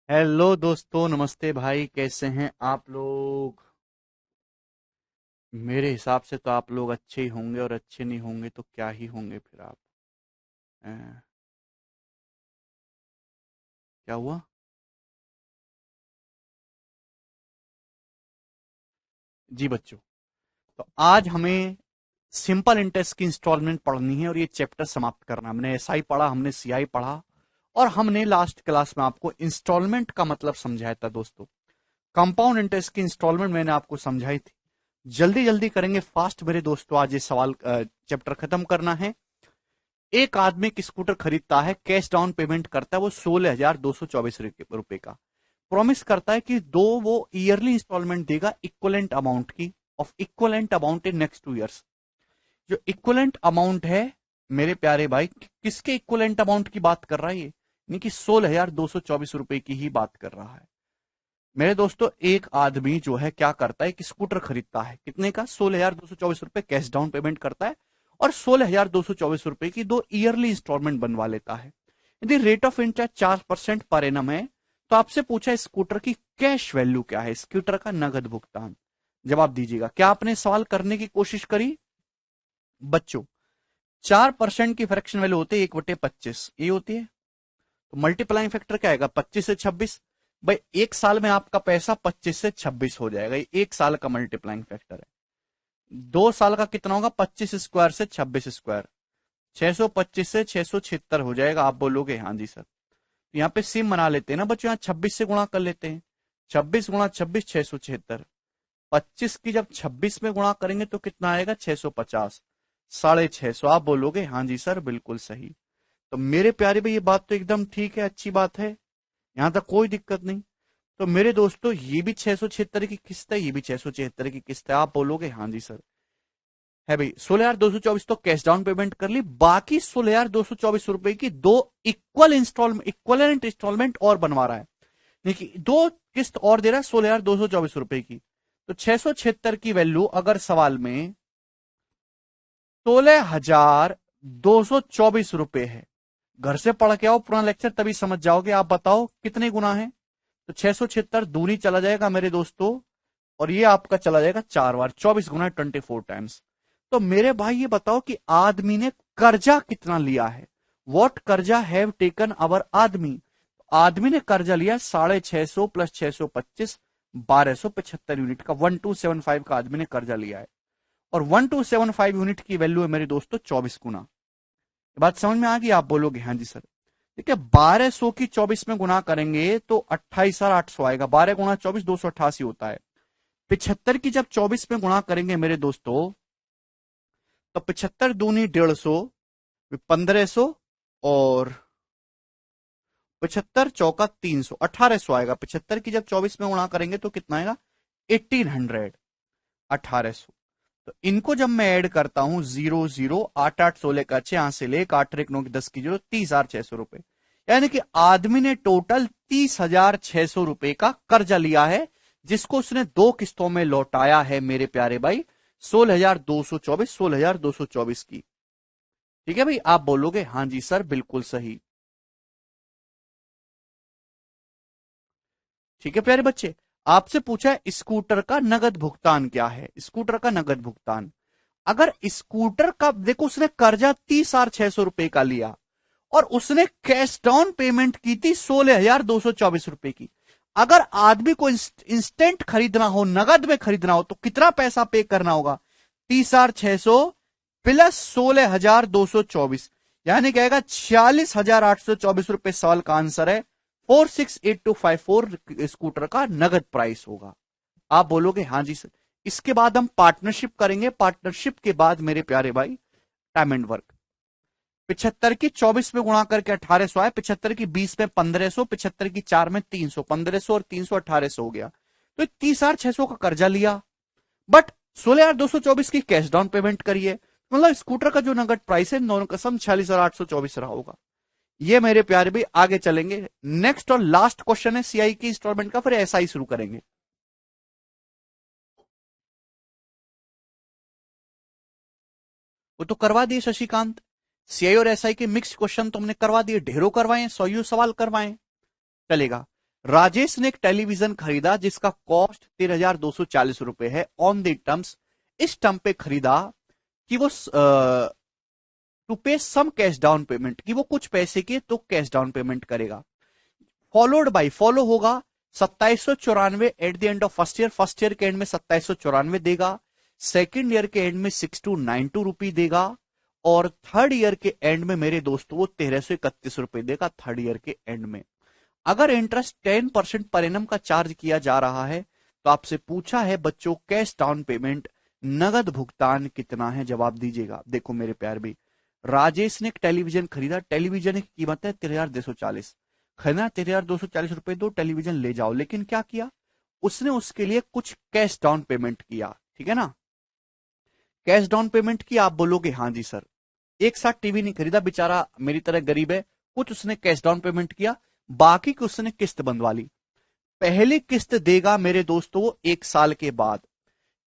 Hello दोस्तों, नमस्ते भाई। कैसे हैं आप लोग? मेरे हिसाब से तो आप लोग अच्छे ही होंगे, और अच्छे नहीं होंगे तो क्या ही होंगे फिर आप। हैं? क्या हुआ? जी बच्चों, तो आज हमें सिंपल इंटरेस्ट की इंस्टॉलमेंट पढ़नी है और ये चैप्टर समाप्त करना है। हमने एसआई पढ़ा, हमने सीआई पढ़ा, और हमने लास्ट क्लास में आपको इंस्टॉलमेंट का मतलब समझाया था दोस्तों। कंपाउंड इंटरेस्ट की इंस्टॉलमेंट मैंने आपको समझाई थी। जल्दी जल्दी करेंगे, फास्ट मेरे दोस्तों। आज ये सवाल चैप्टर खत्म करना है। एक आदमी एक स्कूटर खरीदता है, कैश डाउन पेमेंट करता है वो 16,224 रुपए का। प्रॉमिस करता है कि दो वो ईयरली इंस्टॉलमेंट देगा इक्वलेंट अमाउंट की, of equivalent amount in next 2 years. जो इक्वलेंट अमाउंट है मेरे प्यारे भाई, किसके इक्वलेंट अमाउंट की बात कर रहा है ये? यानी कि 16,224 रुपए की ही बात कर रहा है। मेरे दोस्तों, एक आदमी जो है क्या करता है, एक स्कूटर खरीदता है, कितने का? 16,224 रुपए कैश डाउन पेमेंट करता है, और 16,224 रुपए की दो ईयरली इंस्टॉलमेंट बनवा लेता है। यदि rate of interest 4% per annum है, तो आपसे पूछा स्कूटर की कैश वैल्यू क्या है, स्कूटर का नगद भुगतान। जवाब दीजिएगा। क्या आपने सवाल करने की कोशिश करी बच्चों? 4% की फ्रैक्शन वैल्यू होती है 1/25, ये होती है। तो मल्टीप्लाइंग फैक्टर क्या आएगा? 25 से 26। भाई एक साल में आपका पैसा 25 से 26 हो जाएगा, ये एक साल का मल्टीप्लाइंग फैक्टर है। 2 साल का कितना होगा? 25 स्क्वायर से 26 स्क्वायर, 625 से 676 हो जाएगा। आप बोलोगे हाँ जी सर। तो यहाँ पे सिम बना लेते हैं ना बच्चों, यहाँ 26 से गुणा कर लेते हैं। 26 × 26 676। 25 की जब 26 में गुणा करेंगे तो कितना आएगा? 650। 650। आप बोलोगे हाँ जी सर, बिल्कुल सही। तो मेरे प्यारे भाई, ये बात तो एकदम ठीक है, अच्छी बात है, यहां तक कोई दिक्कत नहीं। तो मेरे दोस्तों, ये भी 676 की किस्त है, ये भी 676 की किस्त है। आप बोलोगे हाँ जी सर, है भाई। 16,224 तो कैश डाउन पेमेंट कर ली, बाकी 16,224 रुपए की दो इक्वलेंट इंस्टॉलमेंट और बनवा रहा है। देखिए, दो किस्त और दे रहा है 16,224 रुपए की। तो 676 की वैल्यू अगर सवाल में 16,224 है, घर से पढ़ के आओ पूरा लेक्चर, तभी समझ जाओगे। आप बताओ कितने गुना है? तो 676 दूनी चला जाएगा मेरे दोस्तों, और ये आपका चला जाएगा 4 बार, 24 गुना 24 टाइम्स। तो मेरे भाई ये बताओ कि आदमी ने कर्जा कितना लिया है? वॉट कर्जा हैव टेकन अवर आदमी? आदमी ने कर्जा लिया 650 प्लस 625, 1275 यूनिट का। 1275 का आदमी ने कर्जा लिया है, और 1275 यूनिट की वैल्यू है मेरे दोस्तों 24 गुना। बात समझ में आ गई? आप बोलोगे हाँ जी सर। ठीक है, 1200 की 24 में गुना करेंगे तो 28,800 आएगा। 12 × 24 288 होता है। 75 की जब 24 में गुणा करेंगे मेरे दोस्तों, तो 75 दूनी 150, 1500, और 75 × 4 = 300, 1800 आएगा। 75 की जब 24 में गुणा करेंगे तो कितना आएगा? 1800, 1800। तो इनको जब मैं ऐड करता हूं, 0 0 8 8 16 का 6, यहां से लेकर 8 1 9 की 10 की 0, 30,600 रुपए। यानी कि आदमी ने टोटल 30,600 रुपए का कर्जा लिया है, जिसको उसने दो किस्तों में लौटाया है मेरे प्यारे भाई। 16,224, 16,224 की। ठीक है भाई, आप बोलोगे हाँ जी सर, बिल्कुल सही। ठीक है प्यारे बच्चे, आपसे पूछा है स्कूटर का नगद भुगतान क्या है? स्कूटर का नगद भुगतान, अगर स्कूटर का देखो, उसने कर्जा 30,600 रुपए का लिया, और उसने कैश डाउन पेमेंट की थी 16,224 रुपए की। अगर आदमी को इंस्टेंट खरीदना हो, नगद में खरीदना हो, तो कितना पैसा पे करना होगा? 30,600 प्लस 16,224, यानी कहेगा 46,824 रुपए। सवाल का आंसर है 468254 स्कूटर का नगद प्राइस होगा। आप बोलोगे हाँ जी सर। इसके बाद हम पार्टनरशिप करेंगे। पार्टनरशिप के बाद मेरे प्यारे भाई, टाइम एंड वर्क। 75 की 24 में गुणा करके 1800 आए, 75 की 20 में 1500, 75 की 4 में 300, 1500 और 300 1800 हो गया। तो 30,600 का कर्जा लिया, बट 16,224 की कैश डाउन पेमेंट करिए। मतलब स्कूटर का जो नगद प्राइस है, दोनों कसम 46,824 रहा होगा। ये मेरे प्यारे भी आगे चलेंगे। नेक्स्ट और लास्ट क्वेश्चन है सीआई की इंस्टॉलमेंट का, फिर एसआई शुरू करेंगे। वो तो करवा दिए शशिकांत, सीआई और एसआई के मिक्स क्वेश्चन तो हमने करवा दिए, ढेरों करवाए, 100 सवाल करवाए। चलेगा। राजेश ने एक टेलीविजन खरीदा जिसका कॉस्ट 13,240 रुपए है ऑन द टर्म्स, इस टर्म पे खरीदा कि वो टू पे सम कैश डाउन पेमेंट, कि वो कुछ पैसे के तो कैश डाउन पेमेंट करेगा। फॉलोड बाई, फॉलो होगा 2794 at the end of first year के एंड में 2794 देगा, सेकेंड ईयर के एंड में 6292 रुपी देगा, और थर्ड ईयर के एंड में मेरे दोस्तों वो 1331 रुपए देगा थर्ड ईयर के एंड में। अगर इंटरेस्ट 10% पर एनम का चार्ज किया जा रहा है तो आपसे पूछा है बच्चों कैश डाउन पेमेंट, नगद भुगतान कितना है, जवाब दीजिएगा। देखो मेरे प्यार भी, राजेश ने एक टेलीविजन खरीदा, टेलीविजन की कीमत है 13,240, खरीदा 13,240 रुपए दो, टेलीविजन ले जाओ। लेकिन क्या किया उसने, उसके लिए कुछ कैश डाउन पेमेंट किया, ठीक है ना, कैश डाउन पेमेंट किया। आप बोलोगे हाँ जी सर, एक साथ टीवी नहीं खरीदा, बेचारा मेरी तरह गरीब है, कुछ उसने कैश डाउन पेमेंट किया, बाकी की उसने किस्त बंधवा ली। पहली किस्त देगा मेरे दोस्तों एक साल के बाद,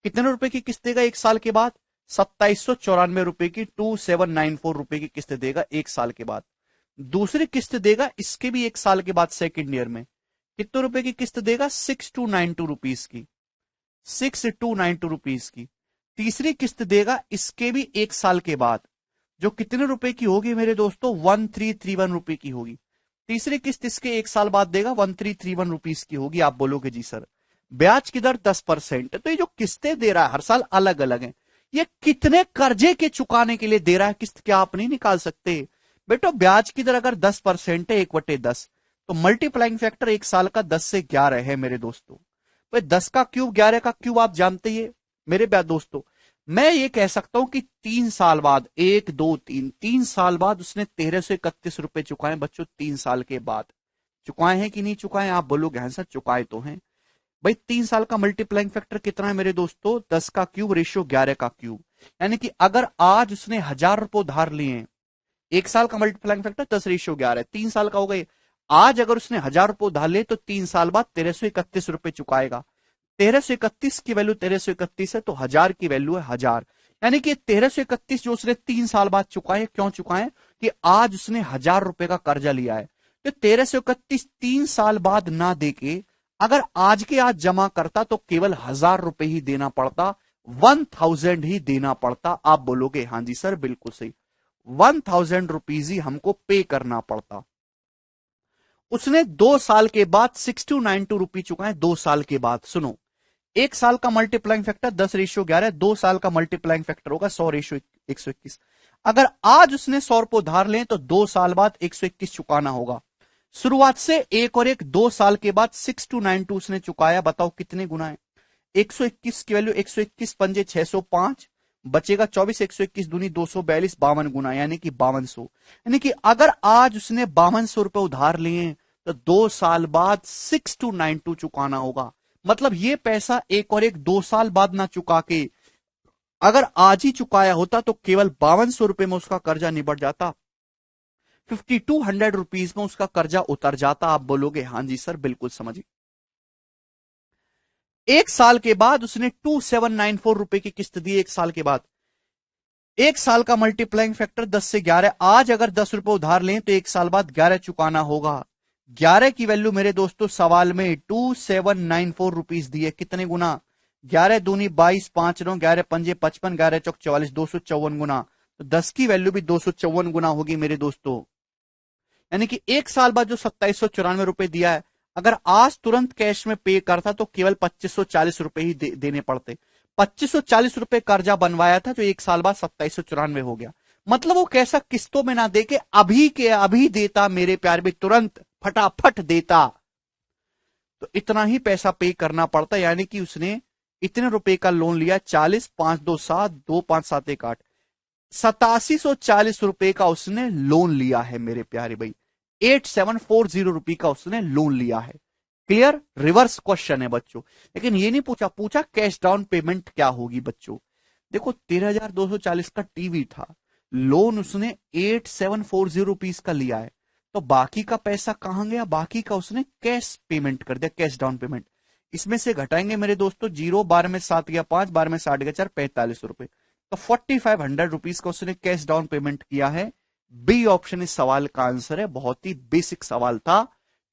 कितने रुपए की किस्त देगा एक साल के बाद, 2794 रुपए की, 2794 रुपए की किस्त देगा एक साल के बाद। दूसरी किस्त देगा इसके भी एक साल के बाद सेकेंड ईयर में, कितने रुपए की किस्त देगा, 6292 रुपीज की, 6292 रुपीज की। तीसरी किस्त देगा इसके भी एक साल के बाद, जो कितने रुपए की होगी मेरे दोस्तों, 1331 रुपए की होगी। तीसरी किस्त इसके एक साल बाद देगा, 1331 रुपीज की होगी। आप बोलोगे जी सर ब्याज की दर 10%, तो ये जो किस्तें दे रहा है हर साल अलग अलग है, ये कितने कर्जे के चुकाने के लिए दे रहा है किस्त, क्या आप नहीं निकाल सकते बेटो। ब्याज की दर अगर 10% है 1/10, तो मल्टीप्लाइंग फैक्टर एक साल का 10 से 11 है मेरे दोस्तों। भाई 10 का क्यूब 11 का क्यूब आप जानते ही मेरे दोस्तों। मैं ये कह सकता हूं कि 3 साल बाद, 1 2 3 साल बाद उसने 1331 रुपए चुकाए बच्चों, 3 साल के बाद चुकाए हैं कि नहीं चुकाए, आप बोलोगे हाँ सर चुकाए तो हैं। भाई 3 साल का मल्टीप्लाइंग फैक्टर कितना है मेरे दोस्तों, 10 का क्यूब रेशियो 11 का क्यूब, यानी कि अगर आज उसने 1000 रुपए उधार लिए, एक साल का मल्टीप्लाइंग फैक्टर 10 रेशियो 11, 3 साल का हो गए, आज अगर उसने 1000 रुपए उधार लिए तो 3 साल बाद 1331 रुपए चुकाएगा। 1331 की वैल्यू 1331 है तो 1000 की वैल्यू है 1000, यानी कि 1331 जो उसने 3 साल बाद चुकाए, क्यों चुकाए कि आज उसने 1000 रुपए का कर्जा लिया है, तो 1331 3 साल बाद ना देके अगर आज के आज जमा करता तो केवल 1000 रुपए ही देना पड़ता, 1000 ही देना पड़ता। आप बोलोगे हाँ जी सर बिल्कुल सही, 1000 रुपीज ही हमको पे करना पड़ता। उसने 2 साल के बाद 6292 रुपये चुकाए, 2 साल के बाद। सुनो, एक साल का मल्टीप्लाइंग फैक्टर 10 रेशियो 11, 2 साल का मल्टीप्लाइंग फैक्टर होगा 100 रेशियो 121। अगर आज उसने 100 रुपए उधार लें तो 2 साल बाद 121 चुकाना होगा। शुरुआत से एक और एक 2 साल के बाद 6292 उसने चुकाया, बताओ कितने गुना है, 121 की वैल्यू 121 पंजे 605, बचेगा 24, 121 दूनी 242, 52 गुना यानी कि 5200, यानी कि अगर आज उसने 5200 रुपए उधार लिए तो 2 साल बाद 6292 चुकाना होगा। मतलब ये पैसा एक और एक 2 साल बाद ना चुका के अगर आज ही चुकाया होता तो केवल 5200 रुपए में उसका कर्जा निबट जाता, 5200 रुपीज में उसका कर्जा उतर जाता। आप बोलोगे हाँ जी सर बिल्कुल समझिए। एक साल के बाद उसने 2794 रुपए की किस्त दी, एक साल के बाद। एक साल का मल्टीप्लाइंग फैक्टर 10 से 11, आज अगर 10 रुपए उधार लें तो एक साल बाद 11 चुकाना होगा। 11 की वैल्यू मेरे दोस्तों सवाल में 2794 रुपीज दी है, कितने गुना, 11 दूनी 22, 5 9, 11 पंजे 55, 11 चौक 44, 254 गुना, तो 10 की वैल्यू भी 254 गुना होगी मेरे दोस्तों। यानी कि एक साल बाद जो 2794 रुपए दिया है, अगर आज तुरंत कैश में पे करता तो केवल 2540 रुपए ही देने पड़ते। 2540 रुपए कर्जा बनवाया था जो एक साल बाद 2794 हो गया। मतलब वो कैसा किस्तों में ना दे के अभी के अभी देता मेरे प्यार में, तुरंत फटाफट देता, तो इतना ही पैसा पे करना पड़ता। यानी कि उसने इतने रुपए का लोन लिया, 40, 5 2 7, 2 5 7 1 8, 8740 रुपए का उसने लोन लिया है मेरे प्यारे भाई, 8740 रुपए का उसने लोन लिया है। क्लियर, रिवर्स क्वेश्चन है बच्चों, लेकिन ये नहीं पूछा कैश डाउन पेमेंट क्या होगी बच्चों। देखो 13,240 का टीवी था, लोन उसने 8740 रुपीज का लिया है, तो बाकी का पैसा कहां गया, बाकी का उसने कैश पेमेंट कर दिया, कैश डाउन पेमेंट। इसमें से घटाएंगे मेरे दोस्तों 0, 12 में 7 गया 5, 12 में 60 गया 4, 45 रुपए, तो 4500 रुपीज का उसने कैश डाउन पेमेंट किया है। बी ऑप्शन इस सवाल का आंसर है, बहुत ही बेसिक सवाल था,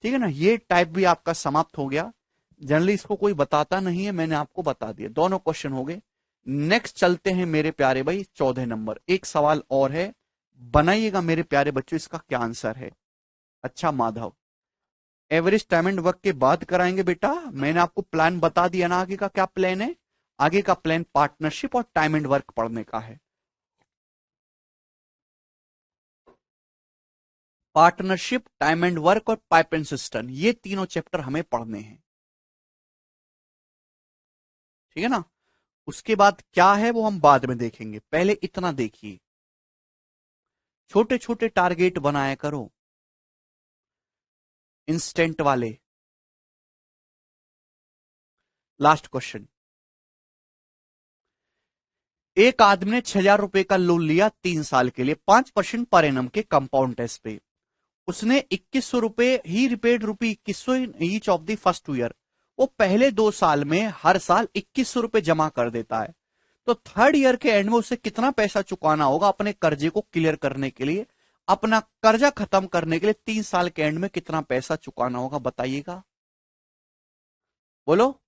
ठीक है ना, ये टाइप भी आपका समाप्त हो गया। जनरली इसको कोई बताता नहीं है, मैंने आपको बता दिया। दोनों क्वेश्चन हो गए। नेक्स्ट चलते हैं मेरे प्यारे भाई 14 नंबर। एक सवाल और है, बनाइएगा मेरे प्यारे बच्चों, इसका क्या आंसर है। अच्छा Madhav, average time and work के बाद कराएंगे बेटा, मैंने आपको प्लान बता दिया ना, आगे का क्या प्लान है। आगे का प्लान पार्टनरशिप और टाइम एंड वर्क पढ़ने का है। पार्टनरशिप, टाइम एंड वर्क और पाइप एंड सिस्टम, ये तीनों चैप्टर हमें पढ़ने हैं। ठीक है ना, उसके बाद क्या है वो हम बाद में देखेंगे, पहले इतना देखिए। छोटे छोटे टारगेट बनाया करो, इंस्टेंट वाले। लास्ट क्वेश्चन, एक आदमी ने 6,000 रुपए का लोन लिया 3 साल के लिए, 5% पर एनम के कंपाउंड टेस्ट पे। उसने 2,100 रुपए ही repaid rupee 2,100 each of the first year. वो पहले 2 साल में हर साल 2,100 रुपए जमा कर देता है। तो थर्ड ईयर के एंड में उसे कितना पैसा चुकाना होगा अपने कर्जे को क्लियर करने के लिए, अपना कर्जा खत्म करने के लिए 3 साल के एंड में कितना पैसा चुकाना होगा, बताइएगा। बोलो।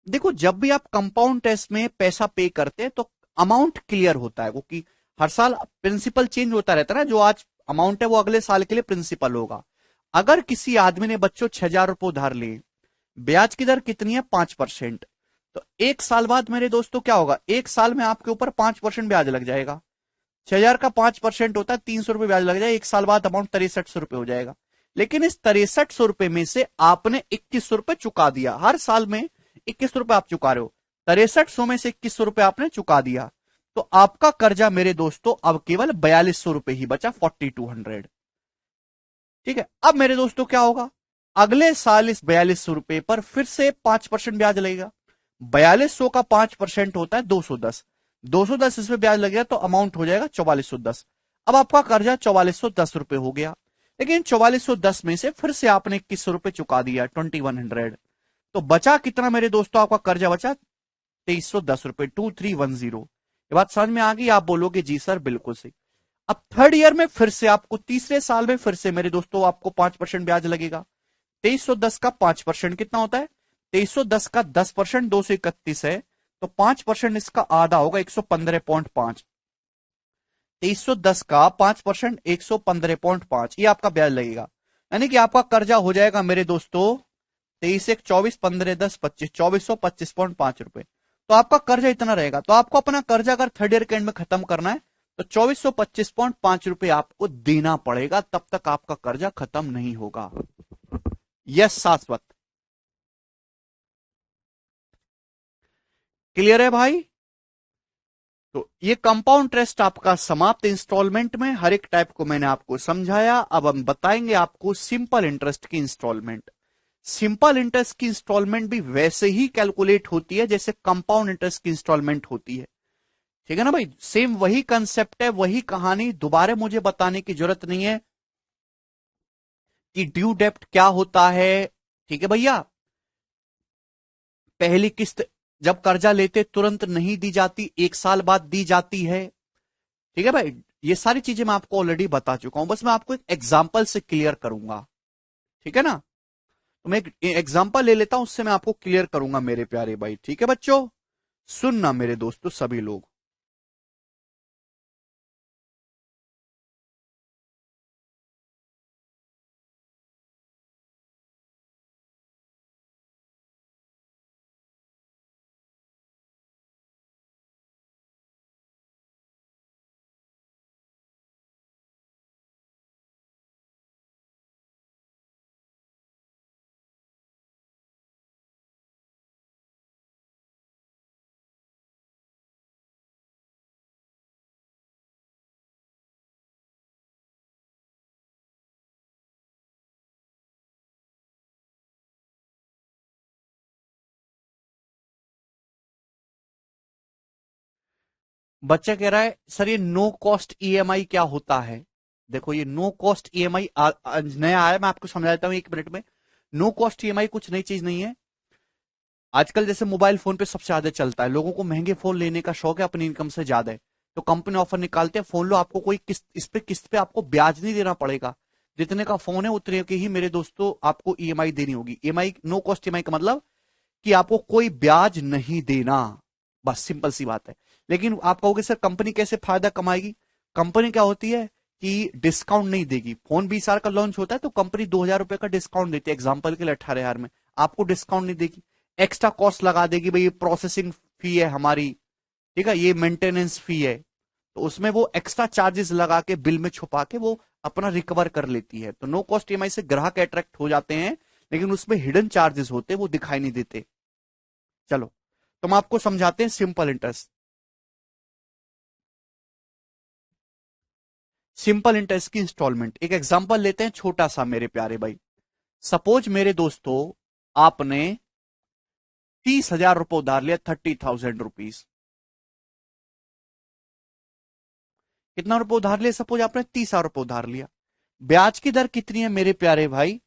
देखो, जब भी आप कंपाउंड टेस्ट में पैसा पे करते हैं तो अमाउंट क्लियर होता है, क्योंकि हर साल प्रिंसिपल चेंज होता रहता है ना, जो आज अमाउंट है वो अगले साल के लिए प्रिंसिपल होगा। अगर किसी आदमी ने बच्चों 6,000 रुपए उधार लिए, ब्याज की दर कितनी है 5%, तो 1 साल बाद मेरे दोस्तों क्या होगा, 1 साल में आपके ऊपर 5% ब्याज लग जाएगा। 6,000 का 5% होता है 300 रुपए ब्याज लग जाए, 1 साल बाद अमाउंट 6300 रुपए हो जाएगा। लेकिन इस 6300 रुपए में से आपने 2,100 रुपए चुका दिया, हर साल में 2,100 रुपए आप चुका रहे हो, 6300 में से 2,100 रुपए आपने चुका दिया, तो आपका कर्जा मेरे दोस्तों अब केवल 4,200 रुपए ही बचा, 4,200। ठीक है, अब मेरे दोस्तों क्या होगा, अगले साल इस 4,200 रुपए पर फिर से 5% ब्याज लगेगा। 4,200 का 5% होता है 210, 210 इसमें ब्याज लगेगा तो अमाउंट हो जाएगा 4,410। अब आपका कर्जा 4,410 रुपए हो गया, लेकिन 4,410 में से फिर से आपने 2,100 रुपए चुका दिया, 2,100। तो बचा कितना मेरे दोस्तों, आपका कर्जा बचा 2,310 रुपए, 2,310। ये बात समझ में आ गई, आप बोलोगे जी सर बिल्कुल सही। अब थर्ड ईयर में फिर से आपको, तीसरे साल में फिर से मेरे दोस्तों आपको 5% ब्याज लगेगा। 2,310 का 5% कितना होता है, 2,310 का 10% 231 है, तो 5% इसका आधा होगा 115.5। 2,310 का 5% 115.5, ये आपका ब्याज लगेगा। यानी कि आपका कर्जा हो जाएगा मेरे दोस्तों 23 एक 24, 15 10 25, 2,425.5 रुपए। तो आपका कर्जा इतना रहेगा। तो आपको अपना कर्जा अगर थर्ड ईयर के एंड में खत्म करना है तो 2,425.5 रुपए आपको देना पड़ेगा, तब तक आपका कर्जा खत्म नहीं होगा। यस शाश्वत, क्लियर है भाई। तो ये कंपाउंड इंटरेस्ट आपका समाप्त। इंस्टॉलमेंट में हर एक टाइप को मैंने आपको समझाया। अब हम बताएंगे आपको सिंपल इंटरेस्ट की इंस्टॉलमेंट। सिंपल इंटरेस्ट की इंस्टॉलमेंट भी वैसे ही कैलकुलेट होती है जैसे कंपाउंड इंटरेस्ट की इंस्टॉलमेंट होती है। ठीक है ना भाई, सेम वही कंसेप्ट है, वही कहानी, दोबारा मुझे बताने की जरूरत नहीं है कि ड्यू डेप्ट क्या होता है। ठीक है भैया, पहली किस्त जब कर्जा लेते तुरंत नहीं दी जाती, 1 साल बाद दी जाती है। ठीक है भाई, ये सारी चीजें मैं आपको ऑलरेडी बता चुका हूं, बस मैं आपको एक एग्जाम्पल से क्लियर करूंगा। ठीक है ना, तो मैं एक एग्जाम्पल ले लेता हूं, उससे मैं आपको क्लियर करूंगा मेरे प्यारे भाई। ठीक है बच्चों, सुनना मेरे दोस्तों सभी लोग। बच्चा कह रहा है सर ये नो कॉस्ट ईएमआई क्या होता है। देखो, ये नो कॉस्ट ईएमआई नया आया, मैं आपको समझा देता हूं 1 मिनट में। नो कॉस्ट ईएमआई कुछ नई चीज नहीं है। आजकल जैसे मोबाइल फोन पे सबसे ज्यादा चलता है, लोगों को महंगे फोन लेने का शौक है, अपनी इनकम से ज्यादा है, तो कंपनी ऑफर निकालते हैं, फोन लो, आपको कोई किस्त, इस पे किस्त पे आपको ब्याज नहीं देना पड़ेगा। जितने का फोन है उतने की ही मेरे दोस्तों आपको ईएमआई देनी होगी। ईएमआई, नो कॉस्ट ईएमआई का मतलब कि आपको कोई ब्याज नहीं देना, बस सिंपल सी बात है। लेकिन आप कहोगे सर कंपनी कैसे फायदा कमाएगी? कंपनी क्या होती है कि डिस्काउंट नहीं देगी। फोन 20,000 का लॉन्च होता है तो कंपनी 2,000 रुपए का डिस्काउंट देती है, एग्जाम्पल के लिए 18,000 में आपको डिस्काउंट नहीं देगी, एक्स्ट्रा कॉस्ट लगा देगी, भाई ये प्रोसेसिंग फी है हमारी, ठीक है, ये मेंटेनेंस फी है, तो उसमें वो एक्स्ट्रा चार्जेस लगा के बिल में छुपा के वो अपना रिकवर कर लेती है। तो नो कॉस्ट ईएमआई से ग्राहक अट्रैक्ट हो जाते हैं, लेकिन उसमें हिडन चार्जेस होते हैं, वो दिखाई नहीं देते। चलो तो हम आपको समझाते हैं सिंपल इंटरेस्ट। सिंपल इंटरेस्ट की इंस्टॉलमेंट, एक एग्जांपल लेते हैं छोटा सा मेरे प्यारे भाई। सपोज मेरे दोस्तों आपने 30,000 रुपए उधार लिया, 30,000 रुपीज। कितना रुपए उधार लिया? सपोज आपने 30,000 रुपए उधार लिया। ब्याज की दर कितनी है मेरे प्यारे भाई?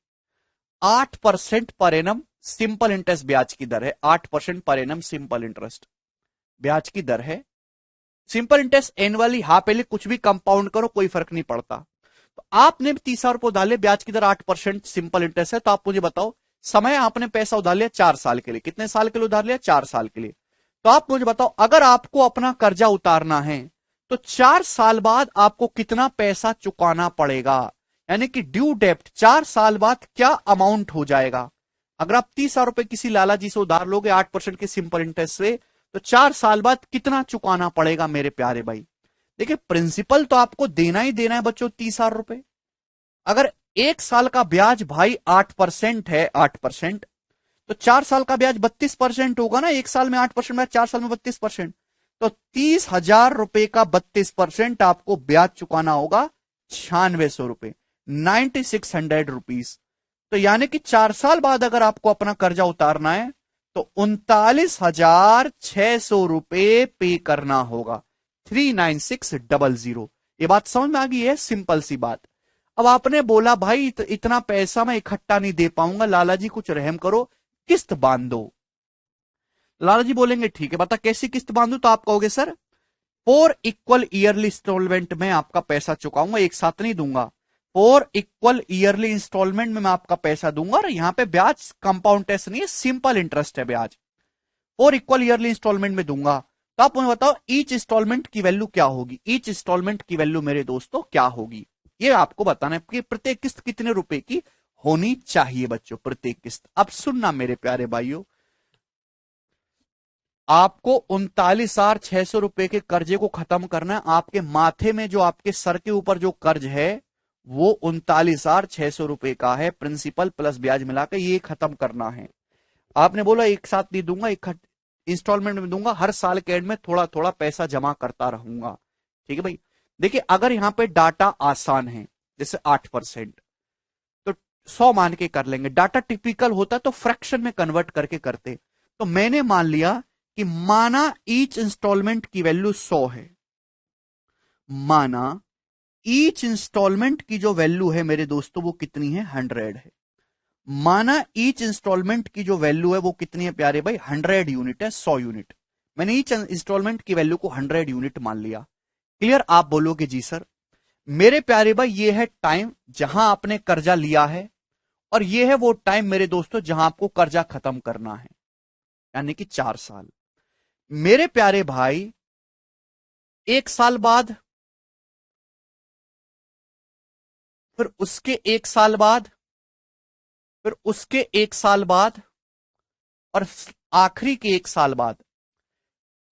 8% पर एनम सिंपल इंटरेस्ट ब्याज की दर है, 8% पर एनम सिंपल इंटरेस्ट ब्याज की दर है। सिंपल इंटरेस्ट एनुअली, हाँ पहले कुछ भी कंपाउंड करो कोई फर्क नहीं पड़ता। तो आपने 30,000 रुपए उधार लिया, ब्याज की दर 8% सिंपल इंटरेस्ट है। तो आप मुझे बताओ, समय आपने पैसा उधार लिया 4 साल के लिए, कितने साल के लिए उधार लिया? 4 साल के लिए। तो आप मुझे बताओ, अगर आपको अपना कर्जा उतारना है तो 4 साल बाद आपको कितना पैसा चुकाना पड़ेगा, यानी कि ड्यू डेप्ट 4 साल बाद क्या अमाउंट हो जाएगा? अगर आप 30,000 रुपए किसी लाला जी से उधार लोगे 8% के सिंपल इंटरेस्ट से, तो 4 साल बाद कितना चुकाना पड़ेगा मेरे प्यारे भाई? देखिए प्रिंसिपल तो आपको देना ही देना है बच्चों, 30,000 रुपए। अगर 1 साल का ब्याज भाई 8% है, 8%, तो 4 साल का ब्याज 32% होगा ना। 1 साल में 8% ब्याज, 4 साल में 32%, तो 30,000 रुपए का 32% आपको ब्याज चुकाना होगा 9600 रुपए, 9600 रुपीज। तो यानी कि 4 साल बाद अगर आपको अपना कर्जा उतारना है तो 39,600 रुपए पे करना होगा, 39600। ये बात समझ में आ गई है? सिंपल सी बात। अब आपने बोला भाई इतना पैसा मैं इकट्ठा नहीं दे पाऊंगा, लाला जी कुछ रहम करो, किस्त बांध दो। लाला जी बोलेंगे ठीक है बता कैसी किस्त बांधू? तो आप कहोगे सर 4 इक्वल ईयरली इंस्टॉलमेंट में आपका पैसा चुकाऊंगा, एक साथ नहीं दूंगा। 4 इक्वल ईयरली इंस्टॉलमेंट में मैं आपका पैसा दूंगा, और यहां पे ब्याज कंपाउंड टेस्ट नहीं है, सिंपल इंटरेस्ट है ब्याज। 4 इक्वल ईयरली इंस्टॉलमेंट में दूंगा। तो आप मुझे बताओ ईच इंस्टॉलमेंट की वैल्यू क्या होगी? ईच इंस्टॉलमेंट की वैल्यू मेरे दोस्तों क्या होगी, ये आपको बताना है कि प्रत्येक किस्त कितने रुपए की होनी चाहिए बच्चों, प्रत्येक किस्त। अब सुनना मेरे प्यारे भाइयों, आपको 39,600 रुपए के कर्जे को खत्म करना है। आपके माथे में जो आपके सर के ऊपर जो कर्ज है वो 39,600 रुपए का है, प्रिंसिपल प्लस ब्याज मिलाकर ये खत्म करना है। आपने बोला एक साथ नहीं दूंगा, एक इंस्टॉलमेंट में दूंगा, हर साल के एंड में थोड़ा थोड़ा पैसा जमा करता रहूंगा। ठीक है भाई। देखिए अगर यहां पे डाटा आसान है जैसे 8%, तो 100 मान के कर लेंगे। डाटा टिपिकल होता तो फ्रैक्शन में कन्वर्ट करके करते। तो मैंने मान लिया कि माना ईच इंस्टॉलमेंट की वैल्यू 100 है, माना ईच इंस्टॉलमेंट की जो वैल्यू है मेरे दोस्तों वो कितनी है? 100 है। माना ईच इंस्टॉलमेंट की जो वैल्यू है वो कितनी है प्यारे भाई? 100 यूनिट है, 100 यूनिट। मैंने ईच इंस्टॉलमेंट की वैल्यू को 100 यूनिट मान लिया। क्लियर? आप बोलोगे जी सर। मेरे प्यारे भाई ये है टाइम जहां आपने कर्जा लिया है, और ये है वो टाइम मेरे दोस्तों जहां आपको कर्जा खत्म करना है, यानी कि 4 साल। मेरे प्यारे भाई 1 साल बाद, फिर उसके 1 साल बाद, फिर उसके 1 साल बाद, और आखिरी के 1 साल बाद।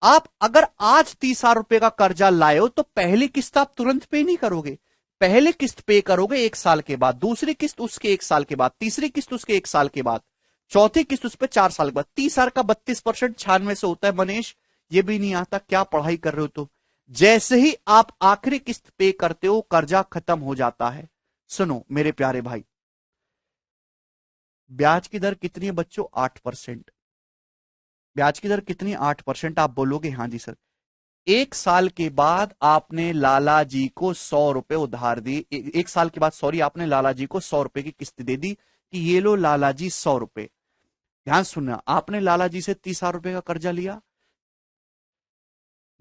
आप अगर आज 30,000 रुपए का कर्जा लाए हो तो पहली किस्त आप तुरंत पे नहीं करोगे, पहले किस्त पे करोगे 1 साल के बाद, दूसरी किस्त उसके 1 साल के बाद, तीसरी किस्त उसके 1 साल के बाद, चौथी किस्त उस पर 4 साल के बाद। 30,000 का 32% 96 से होता है। मनीष ये भी नहीं आता, क्या पढ़ाई कर रहे हो? तो जैसे ही आप आखिरी किस्त पे करते हो कर्जा खत्म हो जाता है। सुनो मेरे प्यारे भाई, ब्याज की दर कितनी है बच्चों? 8%। ब्याज की दर कितनी? 8%। आप बोलोगे हाँ जी सर। 1 साल के बाद आपने लाला जी को 100 रुपए उधार दी, 1 साल के बाद सॉरी, आपने लाला जी को 100 रुपए की किस्त दे दी कि ये लो लाला जी 100 रुपए। ध्यान सुनना, आपने लाला जी से 30,000 रुपए का कर्जा लिया,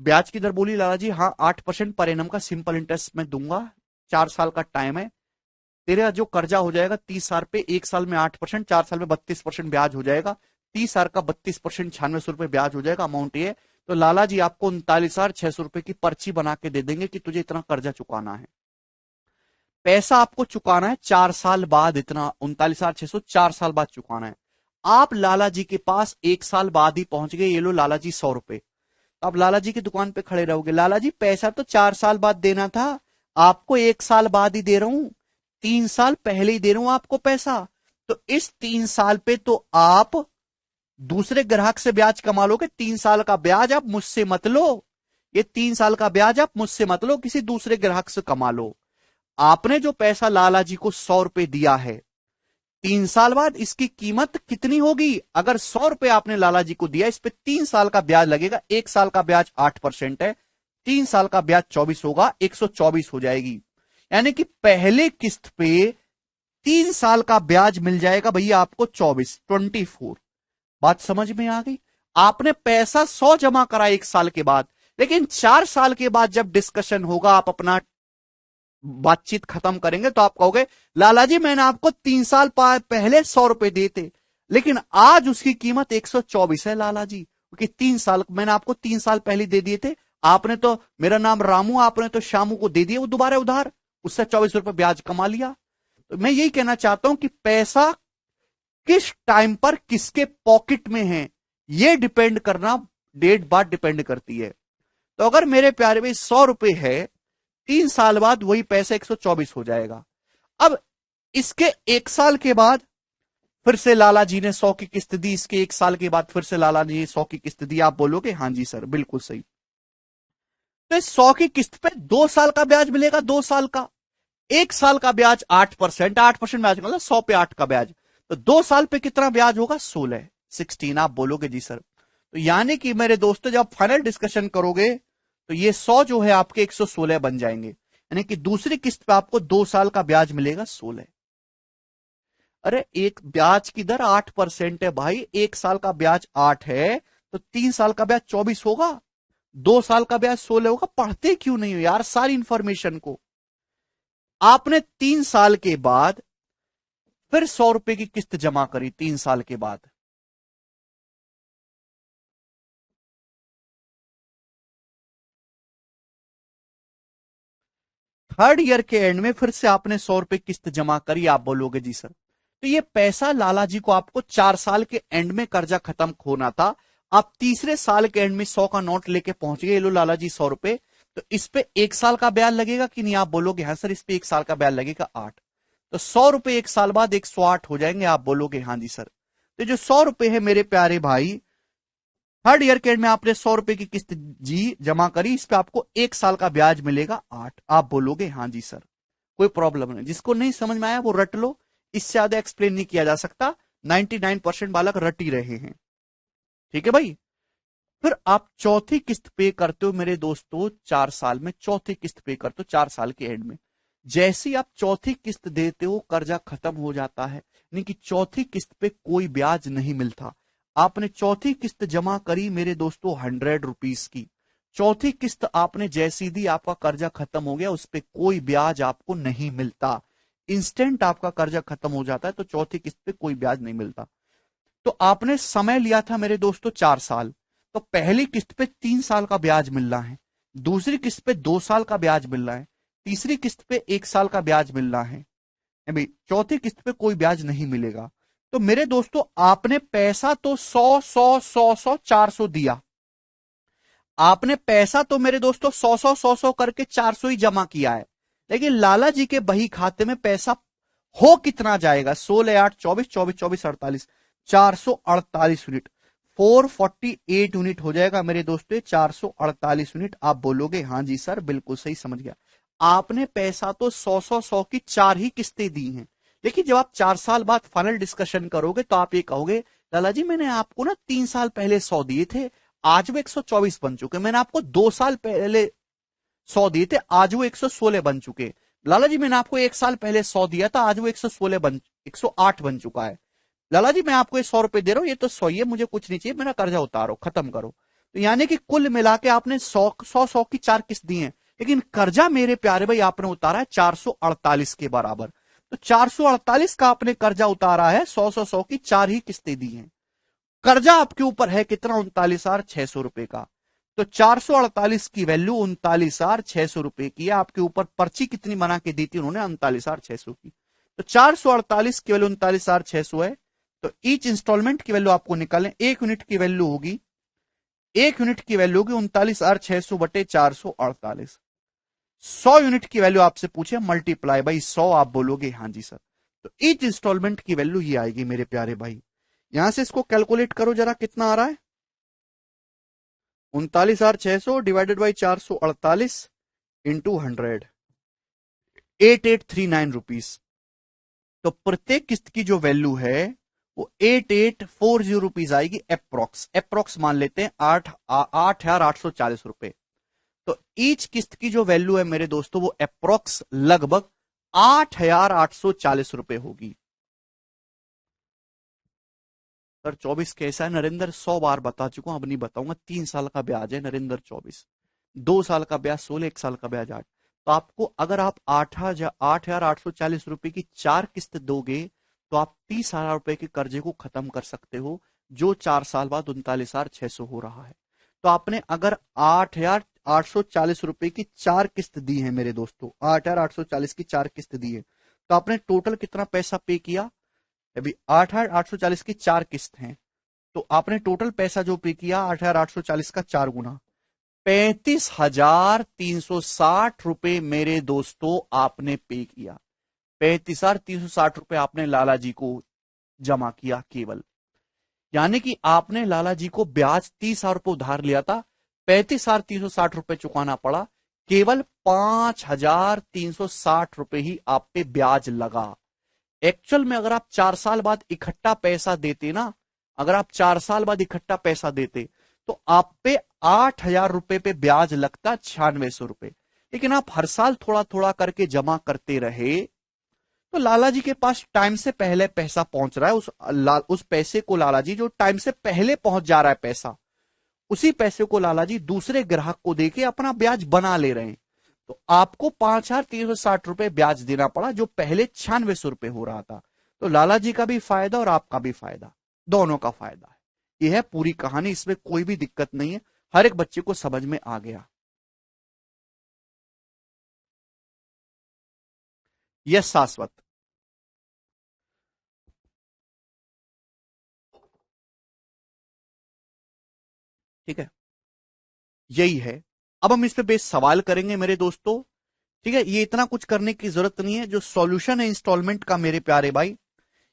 ब्याज की दर बोली लाला जी हाँ 8% पर एनम का सिंपल इंटरेस्ट में दूंगा, 4 साल का टाइम है, तेरा जो कर्जा हो जाएगा 30 साल पे, 1 साल में 8%, 4 साल में 32% ब्याज हो जाएगा। 30 साल का 32%, 9600 रुपए ब्याज हो जाएगा। अमाउंट ये है। तो लाला जी आपको 39,600 रुपए की पर्ची बना के दे देंगे कि तुझे इतना कर्जा चुकाना है। पैसा आपको चुकाना है 4 साल बाद, इतना 39,600 4 साल बाद चुकाना है। आप लाला जी के पास 1 साल बाद ही पहुंच गए, ये लो लाला जी 100 रुपए। अब लाला जी की दुकान पे खड़े रहोगे, लाला जी पैसा तो 4 साल बाद देना था, आपको 1 साल बाद ही दे रहा हूं, 3 साल पहले ही दे रहा हूं आपको पैसा। तो इस 3 साल पे तो आप दूसरे ग्राहक से ब्याज कमा लोगे। 3 साल का ब्याज आप मुझसे मत लो, ये 3 साल का ब्याज आप मुझसे मत लो, किसी दूसरे ग्राहक से कमा लो। आपने जो पैसा लाला जी को 100 रुपए दिया है, 3 साल बाद इसकी कीमत कितनी होगी? अगर 100 रुपए आपने लाला जी को दिया, इस पे 3 साल का ब्याज लगेगा। 1 साल का ब्याज 8% है, 3 साल का ब्याज 24 होगा, 124 हो जाएगी। यानी कि पहले किस्त पे 3 साल का ब्याज मिल जाएगा भैया आपको 24। बात समझ में आ गई? आपने पैसा 100 जमा करा 1 साल के बाद, लेकिन 4 साल के बाद जब डिस्कशन होगा, आप अपना बातचीत खत्म करेंगे, तो आप कहोगे लाला जी मैंने आपको 3 साल पहले 100 रुपए दिए थे, लेकिन आज उसकी कीमत 124 है लाला जी, क्योंकि 3 साल मैंने आपको 3 साल पहले दे दिए थे। आपने तो, मेरा नाम रामू, आपने तो शामू को दे दिया वो दोबारा उधार, उससे 24 रुपए ब्याज कमा लिया। तो मैं यही कहना चाहता हूं कि पैसा किस टाइम पर किसके पॉकेट में है, यह डिपेंड करना डेट बाद डिपेंड करती है। तो अगर मेरे प्यारे भाई 100 रुपए है, 3 साल बाद वही पैसा 124 हो जाएगा। अब इसके 1 साल के बाद फिर से लाला जी ने 100 की किस्त दी, इसके 1 साल के बाद फिर से लाला जी ने 100 की किस्त दी। आप बोलोगे हाँ जी सर बिल्कुल सही। तो इस 100 की किस्त पे 2 साल का ब्याज मिलेगा, 2 साल का। 1 साल का ब्याज 8%, 8% ब्याज मतलब 100 पे 8 का ब्याज। तो 2 साल पे कितना ब्याज होगा? 16। आप बोलोगे जी सर। तो यानी कि मेरे दोस्तों जब फाइनल डिस्कशन करोगे तो ये 100 जो है आपके 116 बन जाएंगे, यानी कि दूसरी किस्त पे आपको 2 साल का ब्याज मिलेगा 16। अरे एक ब्याज की दर 8% है भाई, 1 साल का ब्याज 8 है, तो 3 साल का ब्याज 24 होगा, 2 साल का ब्याज 16 होगा। पढ़ते क्यों नहीं हो यार सारी इंफॉर्मेशन को? आपने 3 साल के बाद फिर 100 रुपए की किस्त जमा करी, 3 साल के बाद। थर्ड ईयर के एंड में फिर से आपने 100 रुपए किस्त जमा करी। आप बोलोगे जी सर। तो ये पैसा लाला जी को आपको 4 साल के एंड में कर्जा खत्म होना था, आप तीसरे साल के एंड में 100 का नोट लेके पहुंच गए, लो लाला जी 100 रुपए। तो इस पे 1 साल का ब्याज लगेगा कि नहीं? आप बोलोगे हाँ सर, इस पे 1 साल का ब्याज लगेगा 8। तो 100 रुपए 1 साल बाद 108 हो जाएंगे। आप बोलोगे हाँ जी सर। तो जो 100 रुपए है मेरे प्यारे भाई, थर्ड ईयर के एंड में आपने 100 रुपए की किस्त जी जमा करी, इस पे आपको 1 साल का ब्याज मिलेगा 8। आप बोलोगे हाँ जी सर, कोई प्रॉब्लम नहीं। जिसको नहीं समझ में आया वो रट लो, इससे ज्यादा एक्सप्लेन नहीं किया जा सकता। 99% बालक रट ही रहे हैं, ठीक है भाई। फिर आप चौथी किस्त पे करते हो मेरे दोस्तों 4 साल में, चौथी किस्त पे करते हो 4 साल के एंड में। जैसे ही आप चौथी किस्त देते हो कर्जा खत्म हो जाता है, यानी कि चौथी किस्त पे कोई ब्याज नहीं मिलता। आपने चौथी किस्त जमा करी मेरे दोस्तों 100 रुपीस की, चौथी किस्त आपने जैसी दी आपका कर्जा खत्म हो गया, उस पर कोई ब्याज आपको नहीं मिलता। इंस्टेंट आपका कर्जा खत्म हो जाता है, तो चौथी किस्त पे कोई ब्याज नहीं मिलता। तो आपने समय लिया था मेरे दोस्तों 4 साल, तो पहली किस्त पे 3 साल का ब्याज मिल रहा है, दूसरी किस्त पे 2 साल का ब्याज मिल रहा है, तीसरी किस्त पे 1 साल का ब्याज मिल रहा है, भाई चौथी किस्त पे कोई ब्याज नहीं मिलेगा। तो मेरे दोस्तों आपने पैसा तो 100 400 दिया, आपने पैसा तो मेरे दोस्तों 100 करके 400 ही जमा किया है, लेकिन लाला जी के बही खाते में पैसा हो कितना जाएगा? 16 8 24 24 24 48 448 यूनिट, 448 यूनिट हो जाएगा मेरे दोस्तों, 448 यूनिट। आप बोलोगे हाँ जी सर बिल्कुल सही समझ गया। आपने पैसा तो 100 की 4 ही किस्तें दी हैं, लेकिन जब आप 4 साल बाद फाइनल डिस्कशन करोगे तो आप ये कहोगे लाला जी मैंने आपको ना 3 साल पहले 100 दिए थे, आज वो 124 बन चुके। मैंने आपको 2 साल पहले 100 दिए थे, आज वो 116 बन चुके। लाला जी मैंने आपको 1 साल पहले 100 दिया था, आज वो 108 बन चुका है। लाला जी मैं आपको ये 100 रुपए दे रहा हूं, ये तो 100 ही है, मुझे कुछ नहीं चाहिए, मेरा कर्जा उतारो, खत्म करो। तो यानी कि कुल मिला के आपने 100 की 4 किस्त दी है, लेकिन कर्जा मेरे प्यारे भाई आपने उतारा है 448 के बराबर। तो 448 का आपने कर्जा उतारा है, 100 की 4 ही किस्तें दी हैं। कर्जा आपके ऊपर है कितना? 39,600 रुपए का। तो 448 की वैल्यू 39,600 रुपए की है। आपके ऊपर पर्ची कितनी बना के दी थी उन्होंने? 39,600 की। तो 448 की वैल्यू 39,600 है। तो ईच इंस्टॉलमेंट की वैल्यू आपको निकालें। एक यूनिट की वैल्यू होगी, एक यूनिट की वैल्यू होगी 39,600 बटे 448। 100 यूनिट की वैल्यू आपसे पूछे, मल्टीप्लाई बाई 100 आप बोलोगे हाँ जी सर। तो ईच इंस्टॉलमेंट की वैल्यू ये आएगी मेरे प्यारे भाई। यहां से इसको कैलकुलेट करो जरा, कितना आ रहा है? 39,600 डिवाइडेड बाई 448 इंटू 100, 8839 रुपीज। तो प्रत्येक किस्त की जो वैल्यू है वो 8840 रुपीज आएगी। अप्रोक्स अप्रोक्स मान लेते हैं 8,840 रुपए। तो ईच किस्त की जो वैल्यू है मेरे दोस्तों वो अप्रोक्स लगभग 8,840 रुपए होगी। सर 24 कैसा है नरेंद्र? 100 बार बता चुका हूं, अब नहीं बताऊंगा। 3 साल का ब्याज है नरेंद्र 24, 2 साल का ब्याज 16, 1 साल का ब्याज 8। तो आपको अगर आप 8,840 रुपए की 4 किस्त दोगे तो आप 30,000 रुपए के कर्जे को खत्म कर सकते हो, जो 4 साल बाद 39,600 हो रहा है। तो आपने अगर 8,840 रुपए की 4 किस्त दी है मेरे दोस्तों, 8,840 की 4 किस्त दी है, तो आपने टोटल कितना पैसा पे किया? अभी 8,840 की 4 किस्त हैं, तो आपने टोटल पैसा जो पे किया 8,840 का 4 गुना, 35,360 रुपए मेरे दोस्तों आपने पे किया। 35,360 रुपए आपने लाला जी को जमा किया केवल। यानी कि आपने लाला जी को ब्याज 30,000 रुपए उधार लिया था, 35,360 रुपए चुकाना पड़ा। केवल 5,360 रुपए ही आप पे ब्याज लगा। एक्चुअल में अगर आप 4 साल बाद इकट्ठा पैसा देते ना, अगर आप 4 साल बाद इकट्ठा पैसा देते तो आप पे 8,000 रुपए पे ब्याज लगता, 9600 रुपए। लेकिन आप हर साल थोड़ा थोड़ा करके जमा करते रहे, तो लाला जी के पास टाइम से पहले पैसा पहुंच रहा है। उस पैसे को लाला जी, जो टाइम से पहले पहुंच जा रहा है पैसा, उसी पैसे को लाला जी दूसरे ग्राहक को देके अपना ब्याज बना ले रहे हैं। तो आपको 5,360 रुपए ब्याज देना पड़ा, जो पहले 9600 रुपए हो रहा था। तो लाला जी का भी फायदा और आपका भी फायदा, दोनों का फायदा है। यह है पूरी कहानी, इसमें कोई भी दिक्कत नहीं है, हर एक बच्चे को समझ में आ गया। यह शाश्वत। ठीक है, यही है। अब हम इस पे बेस सवाल करेंगे मेरे दोस्तों। ठीक है, ये इतना कुछ करने की जरूरत नहीं है। जो सॉल्यूशन है इंस्टॉलमेंट का मेरे प्यारे भाई,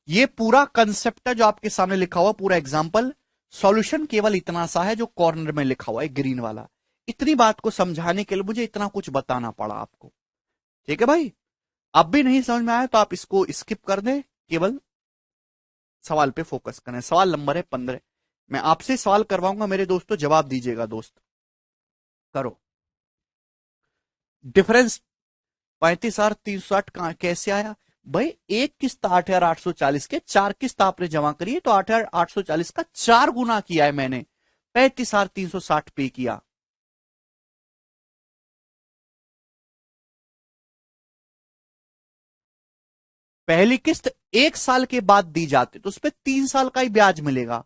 ये पूरा कंसेप्ट है जो आपके सामने लिखा हुआ, पूरा एग्जाम्पल। सॉल्यूशन केवल इतना सा है जो कॉर्नर में लिखा हुआ है ग्रीन वाला। इतनी बात को समझाने के लिए मुझे इतना कुछ बताना पड़ा आपको। ठीक है भाई, अब भी नहीं समझ में आया तो आप इसको स्किप कर दें, केवल सवाल पे फोकस करें। सवाल नंबर है 15। मैं आपसे सवाल करवाऊंगा मेरे दोस्तों, जवाब दीजिएगा दोस्त। करो। डिफरेंस 35,360 कैसे आया? भाई एक किस्त 8,840 के 4 किस्त आपने जमा करी है, तो 8,840 का 4 गुना किया है मैंने, 35,360 पे किया। पहली किस्त 1 साल के बाद दी जाती तो उस पर 3 साल का ही ब्याज मिलेगा।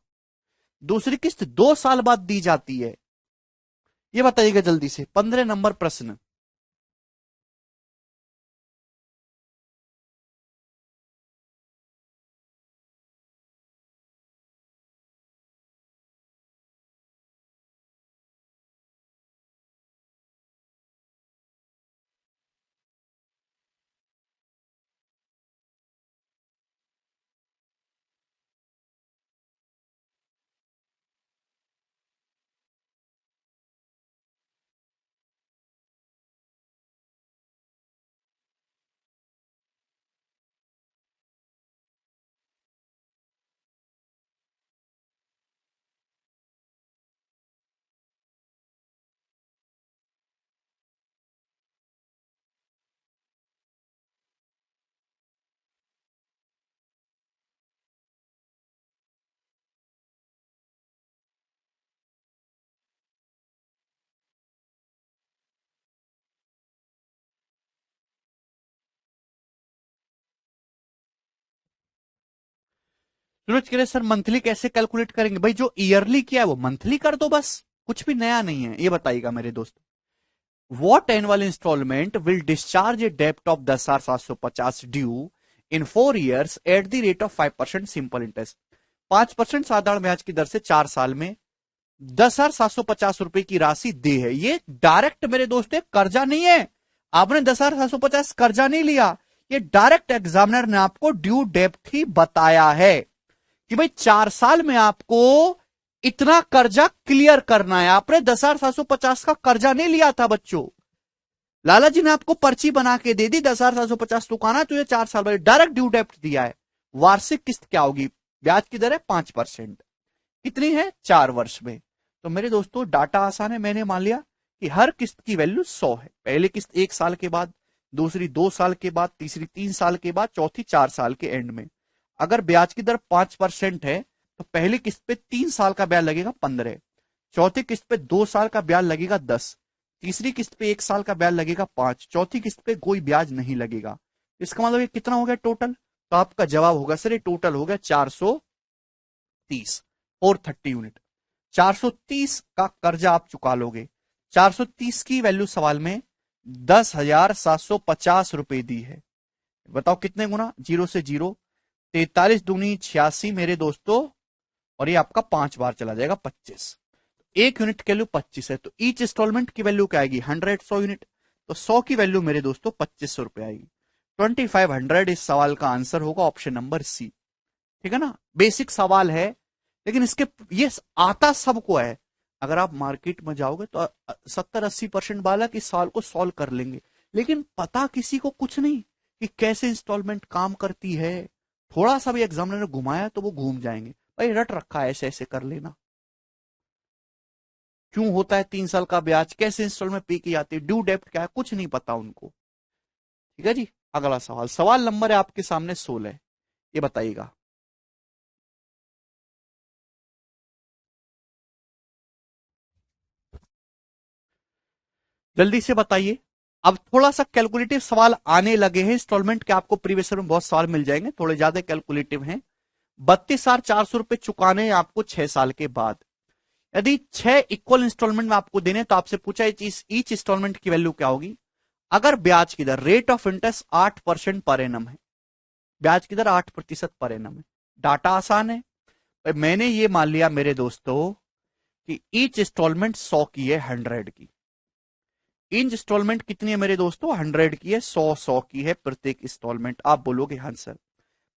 दूसरी किस्त 2 साल बाद दी जाती है। ये बताइएगा जल्दी से, 15 नंबर प्रश्न। सूरज कह रहे सर मंथली कैसे कैलकुलेट करेंगे? भाई जो ईयरली किया है वो मंथली कर दो बस, कुछ भी नया नहीं है। ये बताइएगा मेरे दोस्त, what annual instalment will discharge a डेप्ट of 10,750 due in 4 years at the rate of 5% simple interest. 5% साधारण ब्याज की दर से 4 साल में 10,750 रुपए की राशि दे है। ये डायरेक्ट मेरे दोस्त एक कर्जा नहीं है, आपने 10,750 कर्जा नहीं लिया, ये डायरेक्ट एग्जामिनर ने आपको ड्यू डेप्ट ही बताया है कि भाई 4 साल में आपको इतना कर्जा क्लियर करना है। आपने 10,750 का कर्जा नहीं लिया था बच्चों, लाला जी ने आपको पर्ची बना के दे दी 10,750 चुकाना, तो ये 4 साल बाद डायरेक्ट ड्यू डेप्ट दिया है। वार्षिक किस्त क्या होगी? ब्याज की दर है 5%, कितनी है? 4 वर्ष में। तो मेरे दोस्तों डाटा आसान है, मैंने मान लिया कि हर किस्त की वैल्यू 100 है। पहली किस्त 1 साल के बाद, दूसरी 2 साल के बाद, तीसरी 3 साल के बाद, चौथी 4 साल के एंड में। अगर ब्याज की दर 5% है तो पहली किस्त पे 3 साल का ब्याज लगेगा 15, चौथी किस्त पे 2 साल का ब्याज लगेगा 10, तीसरी किस्त पे 1 साल का ब्याज लगेगा 5, चौथी किस्त पे कोई ब्याज नहीं लगेगा। इसका मतलब ये कितना हो गया टोटल? तो आपका जवाब होगा सर ये टोटल हो गया 430, 430 यूनिट। 430 का कर्जा आप चुका लोगे। 430 की वैल्यू सवाल में 10,750 रुपए दी है। बताओ कितने गुना? जीरो से जीरो, 43 दूनी 86 मेरे दोस्तों, और ये आपका 5 बार चला जाएगा 25। एक यूनिट की वैल्यू 25 है, तो ईच इंस्टॉलमेंट की वैल्यू क्या आएगी? 100 यूनिट। तो 100 की वैल्यू मेरे दोस्तों 2500 रुपए आएगी। 2500 इस सवाल का आंसर होगा ऑप्शन नंबर सी। ठीक है ना, बेसिक सवाल है, लेकिन इसके ये आता सबको है। अगर आप मार्केट में जाओगे तो 70-80% बालक इस सवाल को सॉल्व कर लेंगे, लेकिन पता किसी को कुछ नहीं कि कैसे इंस्टॉलमेंट काम करती है। थोड़ा सा भी एग्जामिनर ने घुमाया तो वो घूम जाएंगे। भाई रट रखा है, ऐसे ऐसे कर लेना। क्यों होता है 3 साल का ब्याज, कैसे इंस्टॉलमेंट पे की जाती है, ड्यू डेप्ट क्या है, कुछ नहीं पता उनको। ठीक है जी, अगला सवाल, सवाल नंबर है आपके सामने 16। ये बताइएगा, जल्दी से बताइए। अब थोड़ा सा कैलकुलेटिव सवाल आने लगे हैं इंस्टॉलमेंट के, आपको प्रीवियस में बहुत सवाल मिल जाएंगे, थोड़े ज्यादा कैलकुलेटिव हैं। 32,400 रुपए चुकाने हैं आपको 6 साल के बाद। यदि 6 इक्वल इंस्टॉलमेंट में आपको देने, तो आपसे पूछा ईच इंस्टॉलमेंट की वैल्यू क्या होगी? अगर ब्याज की दर rate of interest 8% per annum है, ब्याज की दर 8% पर एनम है, डाटा आसान है। मैंने ये मान लिया मेरे दोस्तों कि ईच इंस्टॉलमेंट 100 की है, 100 की। इंस्टॉलमेंट कितनी है मेरे दोस्तों? 100 की है, 100 की है प्रत्येक इंस्टॉलमेंट। आप बोलोगे हाँ सर,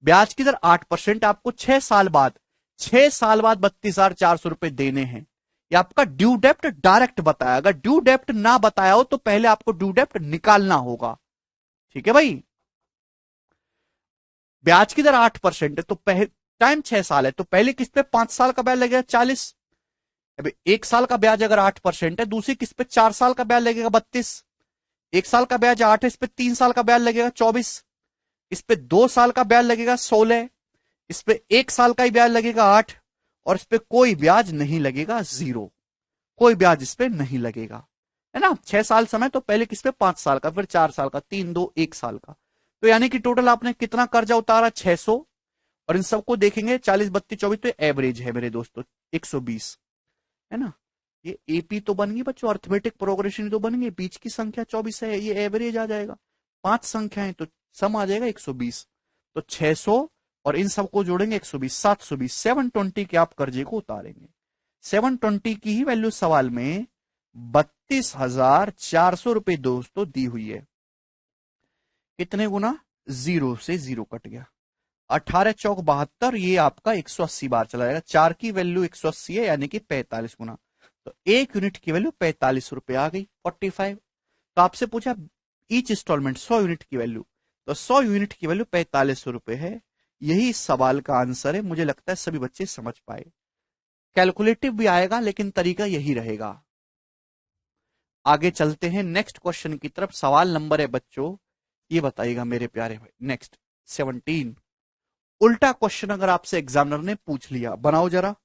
ब्याज की दर 8%, आपको 6 साल बाद, 6 साल बाद 32,400 रुपए देने हैं। ये आपका ड्यू डेप्ट डायरेक्ट बताया। अगर ड्यू डेप्ट ना बताया हो तो पहले आपको ड्यू डेप्ट निकालना होगा। ठीक है भाई, ब्याज की दर 8% है तो टाइम 6 साल है, तो पहली किस्त पे 5 साल का ब्याज लगेगा 40। अभी 1 साल का ब्याज अगर 8% है, दूसरी किस्त पे 4 साल का ब्याज लगेगा 32। 1 साल का ब्याज 8 है, इस पे 3 साल का ब्याज लगेगा 24। इस पे 2 साल का ब्याज लगेगा 16। इस पे 1 साल का ही ब्याज लगेगा 8, और इस पे कोई ब्याज नहीं लगेगा 0। कोई ब्याज इस पे नहीं लगेगा, है ना। 6 साल समय, तो पहले किस पे 5 साल का, फिर 4 साल का, 3, 2, 1 साल का। तो यानी कि टोटल आपने कितना कर्जा उतारा? 600। और इन सबको देखेंगे 40, 32, 24, तो एवरेज है मेरे दोस्तों 120, है ना। ये एपी तो बन गई बच्चों, अर्थमेटिक प्रोग्रेशन तो बन गई, बीच की संख्या 24 है, ये एवरेज आ जाएगा। 5 संख्याएं तो सम आ जाएगा 120। तो 600 और इन सबको जोड़ेंगे 120, 720, 720 के आप कर्जे को उतारेंगे। 720 की ही वैल्यू सवाल में 32,400 रुपए दोस्तों दी हुई है। कितने गुना? जीरो से जीरो कट गया, 18 चौक 72, ये आपका 180 बार चला जाएगा। 4 की वैल्यू 180 है, यानी कि 45 गुना। तो 1 यूनिट की वैल्यू 45 रुपए आ गई, 45। तो आपसे पूछा ईच इंस्टॉलमेंट 100 यूनिट की वैल्यू, तो 100 यूनिट की वैल्यू 4500 रुपए है। यही इस सवाल का आंसर है। मुझे लगता है सभी बच्चे समझ पाए। कैलकुलेटिव भी आएगा, लेकिन तरीका यही रहेगा। आगे चलते हैं नेक्स्ट क्वेश्चन की तरफ। सवाल नंबर है बच्चों, ये बताइएगा मेरे प्यारे भाई, नेक्स्ट 17। उल्टा क्वेश्चन अगर आपसे एग्जामिनर ने पूछ लिया, बनाओ जरा।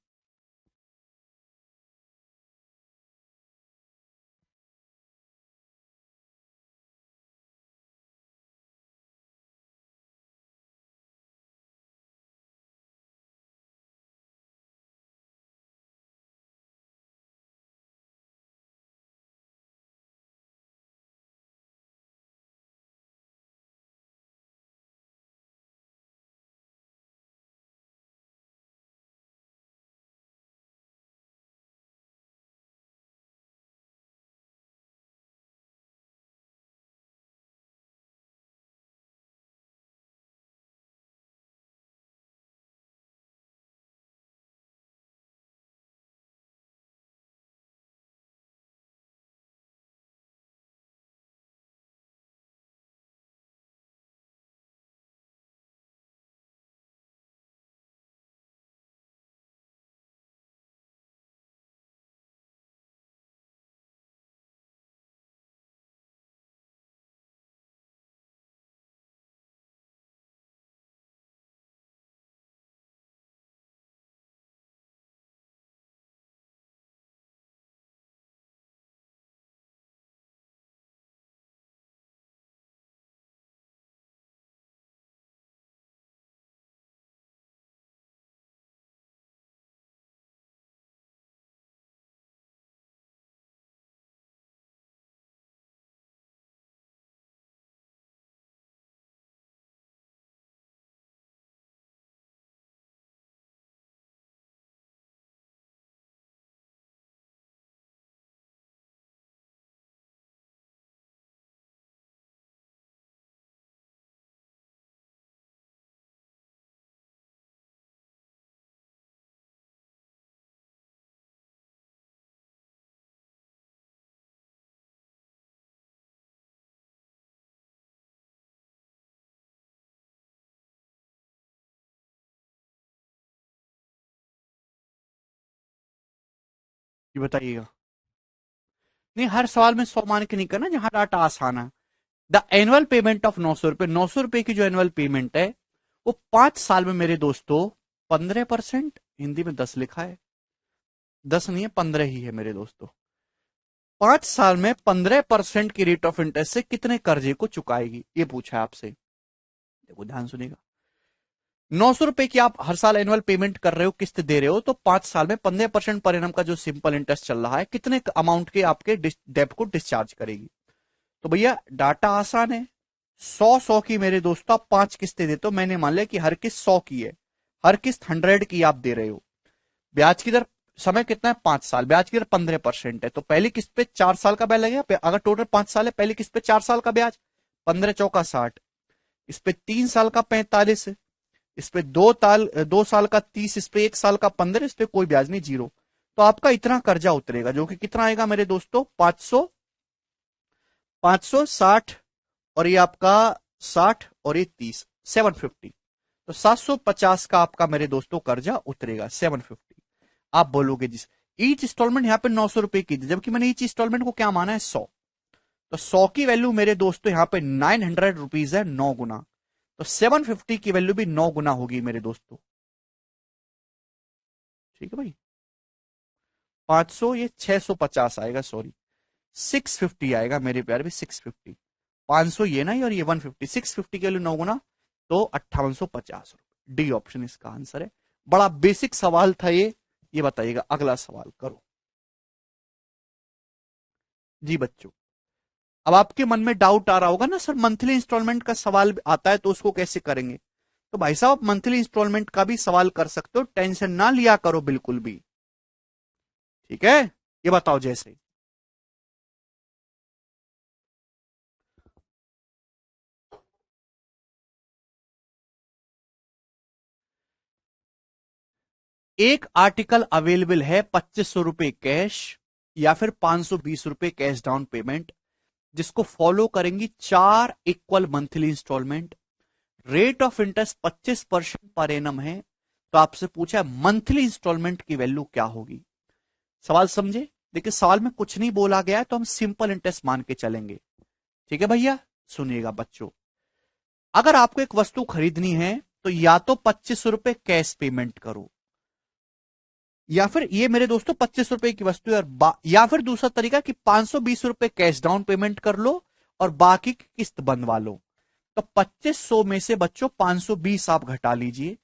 ये बताइएगा। नहीं, हर सवाल में 100 मान के नहीं करना, जहां डाटा आसान है। द एनुअल पेमेंट ऑफ 900 रुपए, 900 रुपए की जो एनुअल पेमेंट है वो 5 साल में मेरे दोस्तों 15%, हिंदी में 10 लिखा है, 10 नहीं है 15 ही है मेरे दोस्तों। 5 साल में 15% की रेट ऑफ इंटरेस्ट से कितने कर्जे को चुकाएगी, ये पूछा है आपसे। देखो ध्यान सुनिएगा, 900 रुपए की आप हर साल एनुअल पेमेंट कर रहे हो, किस्त दे रहे हो, तो 5 साल में 15% पर एनम का जो सिंपल इंटरेस्ट चल रहा है, कितने अमाउंट के आपके डेब्ट को डिस्चार्ज करेगी। तो भैया डाटा आसान है, 100 की मेरे दोस्तों आप 5 किस्तें देते हो, मैंने मान लिया कि हर किस्त 100 की है, हर किस्त 100 की आप दे रहे हो। ब्याज की दर, समय कितना है 5 साल, ब्याज की दर 15% है, तो पहली किस्त पे 4 साल का ब्याज लगेगा। अगर टोटल 5 साल है, पहली किस्त पे 4 साल का ब्याज, 15 चौका 60, इस पे 3 साल का 45, इस पे 2 साल का 30, इस पे 1 साल का 15, इस पे कोई ब्याज नहीं, 0। तो आपका इतना कर्जा उतरेगा, जो कि कितना आएगा मेरे दोस्तों 560, और ये आपका 60 और ये 30, 750। तो 750 का आपका मेरे दोस्तों कर्जा उतरेगा, 750। आप बोलोगे जी ईच इंस्टॉलमेंट यहाँ पे 900 रुपए की थी, जबकि मैंने ईच इंस्टॉलमेंट को क्या माना है 100। तो 100 की वैल्यू मेरे दोस्तों यहाँ पे 900 रुपीज है, 9 गुना। तो 750 की वैल्यू भी 9 गुना होगी मेरे दोस्तों। ठीक है भाई, 500 ये 650 आएगा, सॉरी 650 आएगा मेरे प्यारे भी, 650। 500 ये ना, और ये 150, 650 की वैल्यू 9 गुना, तो 5850 रुपए। डी ऑप्शन इसका आंसर है। बड़ा बेसिक सवाल था ये बताइएगा। अगला सवाल करो जी बच्चों। अब आपके मन में डाउट आ रहा होगा ना, सर मंथली इंस्टॉलमेंट का सवाल आता है तो उसको कैसे करेंगे। तो भाई साहब मंथली इंस्टॉलमेंट का भी सवाल कर सकते हो, टेंशन ना लिया करो बिल्कुल भी। ठीक है, ये बताओ जैसे एक आर्टिकल अवेलेबल है 2500 रुपए कैश या फिर 520 रुपए कैश डाउन पेमेंट, जिसको फॉलो करेंगी 4 equal monthly instalment, rate of interest 25% per annum है। तो आपसे पूछा है मंथली इंस्टॉलमेंट की वैल्यू क्या होगी। सवाल समझे। देखिए सवाल में कुछ नहीं बोला गया है, तो हम सिंपल इंटरेस्ट मान के चलेंगे। ठीक है भैया, सुनिएगा बच्चों, अगर आपको एक वस्तु खरीदनी है तो या तो 2500 रुपए कैश पेमेंट करो, या फिर ये मेरे दोस्तों 2500 रुपए की वस्तु है, और या फिर दूसरा तरीका कि 520 रुपए कैश डाउन पेमेंट कर लो और बाकी की किस्त बनवा लो। तो 2500 में से बच्चों 520 आप घटा लीजिए,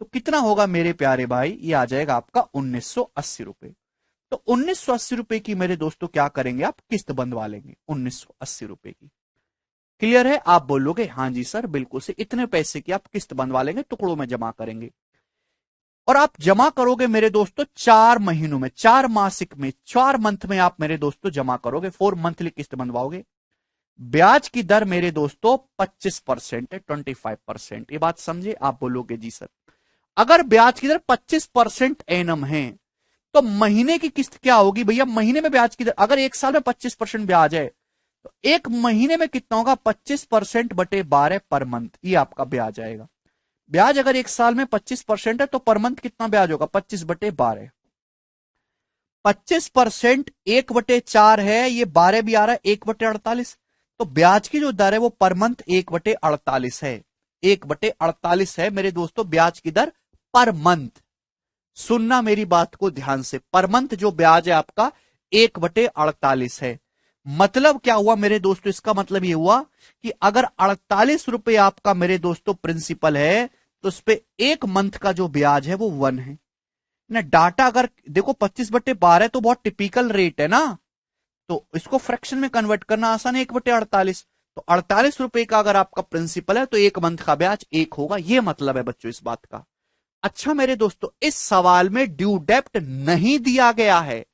तो कितना होगा मेरे प्यारे भाई, ये आ जाएगा आपका 1980 रुपए। तो 1980 रुपए की मेरे दोस्तों क्या करेंगे, आप किस्त बनवा लेंगे 1980 रुपए की। क्लियर है। आप बोलोगे हाँ जी सर बिल्कुल से, इतने पैसे की आप किस्त बनवा लेंगे, टुकड़ों में जमा करेंगे, और आप जमा करोगे मेरे दोस्तों 4 महीनों में, 4 मासिक में, 4 मंथ में आप मेरे दोस्तों जमा करोगे, 4 मंथली किस्त बनवाओगे। ब्याज की दर मेरे दोस्तों 25% है, 25%। ये बात समझे। आप बोलोगे जी सर अगर ब्याज की दर 25% एनम है तो महीने की किस्त क्या होगी भैया। महीने में ब्याज की दर अगर 1 साल में 25% ब्याज है तो 1 महीने में कितना होगा, 25% बटे 12 पर मंथ, ये आपका ब्याज आएगा। ब्याज अगर 1 साल में 25% है तो पर मंथ कितना ब्याज होगा, 25 बटे 12। 25% 1/4 है, ये 12 भी आ रहा है 1/48। तो ब्याज की जो दर है वो पर मंथ 1/48 है, 1/48 है मेरे दोस्तों ब्याज की दर पर मंथ। सुनना मेरी बात को ध्यान से, पर मंथ जो ब्याज है आपका 1/48 है। मतलब क्या हुआ मेरे दोस्तों, इसका मतलब ये हुआ कि अगर 48 रुपए आपका मेरे दोस्तों प्रिंसिपल है तो उस पे 1 मंथ का जो ब्याज है वो 1 है ना। डाटा अगर देखो 25/12 तो बहुत टिपिकल रेट है ना, तो इसको फ्रैक्शन में कन्वर्ट करना आसान है, 1/48। तो 48 रुपए का अगर आपका प्रिंसिपल है तो 1 मंथ का ब्याज 1 होगा, ये मतलब है बच्चों इस बात का। अच्छा मेरे दोस्तों इस सवाल में ड्यू डेप्ट नहीं दिया गया है,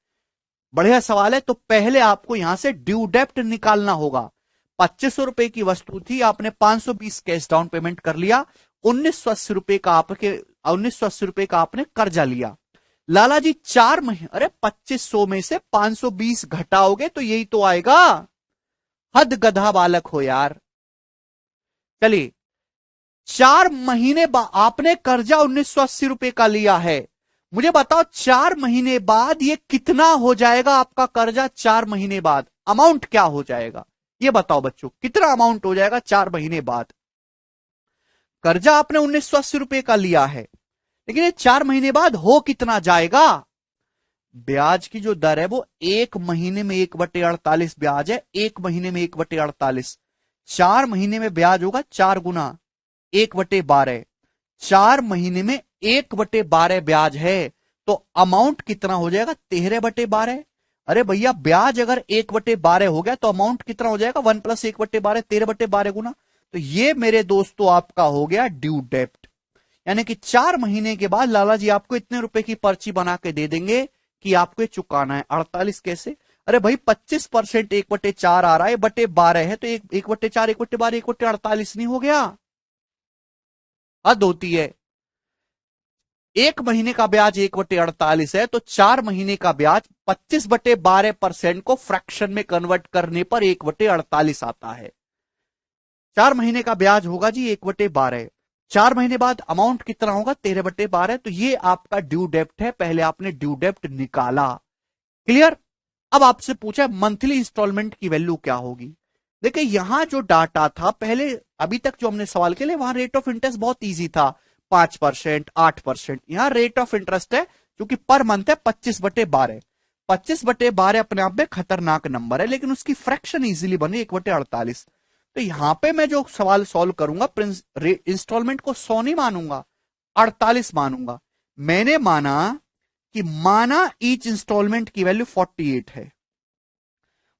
बढ़िया सवाल है। तो पहले आपको यहां से ड्यू डेप्ट निकालना होगा। 2500 रुपए की वस्तु थी, आपने 520 कैश डाउन पेमेंट कर लिया, 1980 रुपए का आपके 1980 रुपए का आपने कर्जा लिया। लाला जी 4 महीने, अरे 2500 में से 520 घटाओगे तो यही तो आएगा। हद गधा बालक हो यार। चलिए 4 महीने आपने कर्जा 1980 रुपए का लिया है, मुझे बताओ 4 महीने बाद ये कितना हो जाएगा आपका कर्जा? 4 महीने बाद अमाउंट क्या हो जाएगा ये बताओ बच्चों, कितना अमाउंट हो जाएगा 4 महीने बाद? कर्जा आपने 1980 रुपए का लिया है, लेकिन ये 4 महीने बाद हो कितना जाएगा? ब्याज की जो दर है वो 1 महीने में 1/48 ब्याज है। 1 महीने में 1/48, 4 महीने में ब्याज होगा 4 गुना 1/12। 4 महीने में 1/12 ब्याज है, तो अमाउंट कितना हो जाएगा? 13/12। अरे भैया ब्याज अगर 1/12 हो गया तो अमाउंट कितना हो जाएगा? 1 + 1/12, 13/12 गुना। तो ये मेरे दोस्तों आपका हो गया ड्यू डेप्ट। यानी कि 4 महीने के बाद लाला जी आपको इतने रुपए की पर्ची बना के दे देंगे कि आपको ये चुकाना है। 48 कैसे? अरे भाई 25% 1/4 आ रहा है, बटे 12 है, तो 1/4 1/12 1/48 नहीं हो गया? हद होती है। 1 महीने का ब्याज 1/48 है, तो 4 महीने का ब्याज 25/12% को फ्रैक्शन में कन्वर्ट करने पर 1/48 आता है। 4 महीने का ब्याज होगा जी 1/12। 4 महीने बाद अमाउंट कितना होगा? 13/12। तो ये आपका ड्यू डेप्ट है, पहले आपने ड्यू डेप्ट निकाला। क्लियर? अब आपसे पूछा मंथली इंस्टॉलमेंट की वैल्यू क्या होगी। देखिए यहां जो डाटा था पहले, अभी तक जो हमने सवाल के लिए, वहां रेट ऑफ इंटरेस्ट बहुत इजी था, 5%, 8%। यहां रेट ऑफ इंटरेस्ट है क्योंकि पर मंथ है 25/12। 25/12 अपने आप में खतरनाक नंबर है, लेकिन उसकी फ्रैक्शन इजीली बनी 1/48। तो यहां पे मैं जो सवाल सॉल्व करूंगा, इंस्टॉलमेंट को 100 नहीं मानूंगा, 48 मानूंगा। मैंने माना कि माना ईच इंस्टॉलमेंट की वैल्यू 48 है।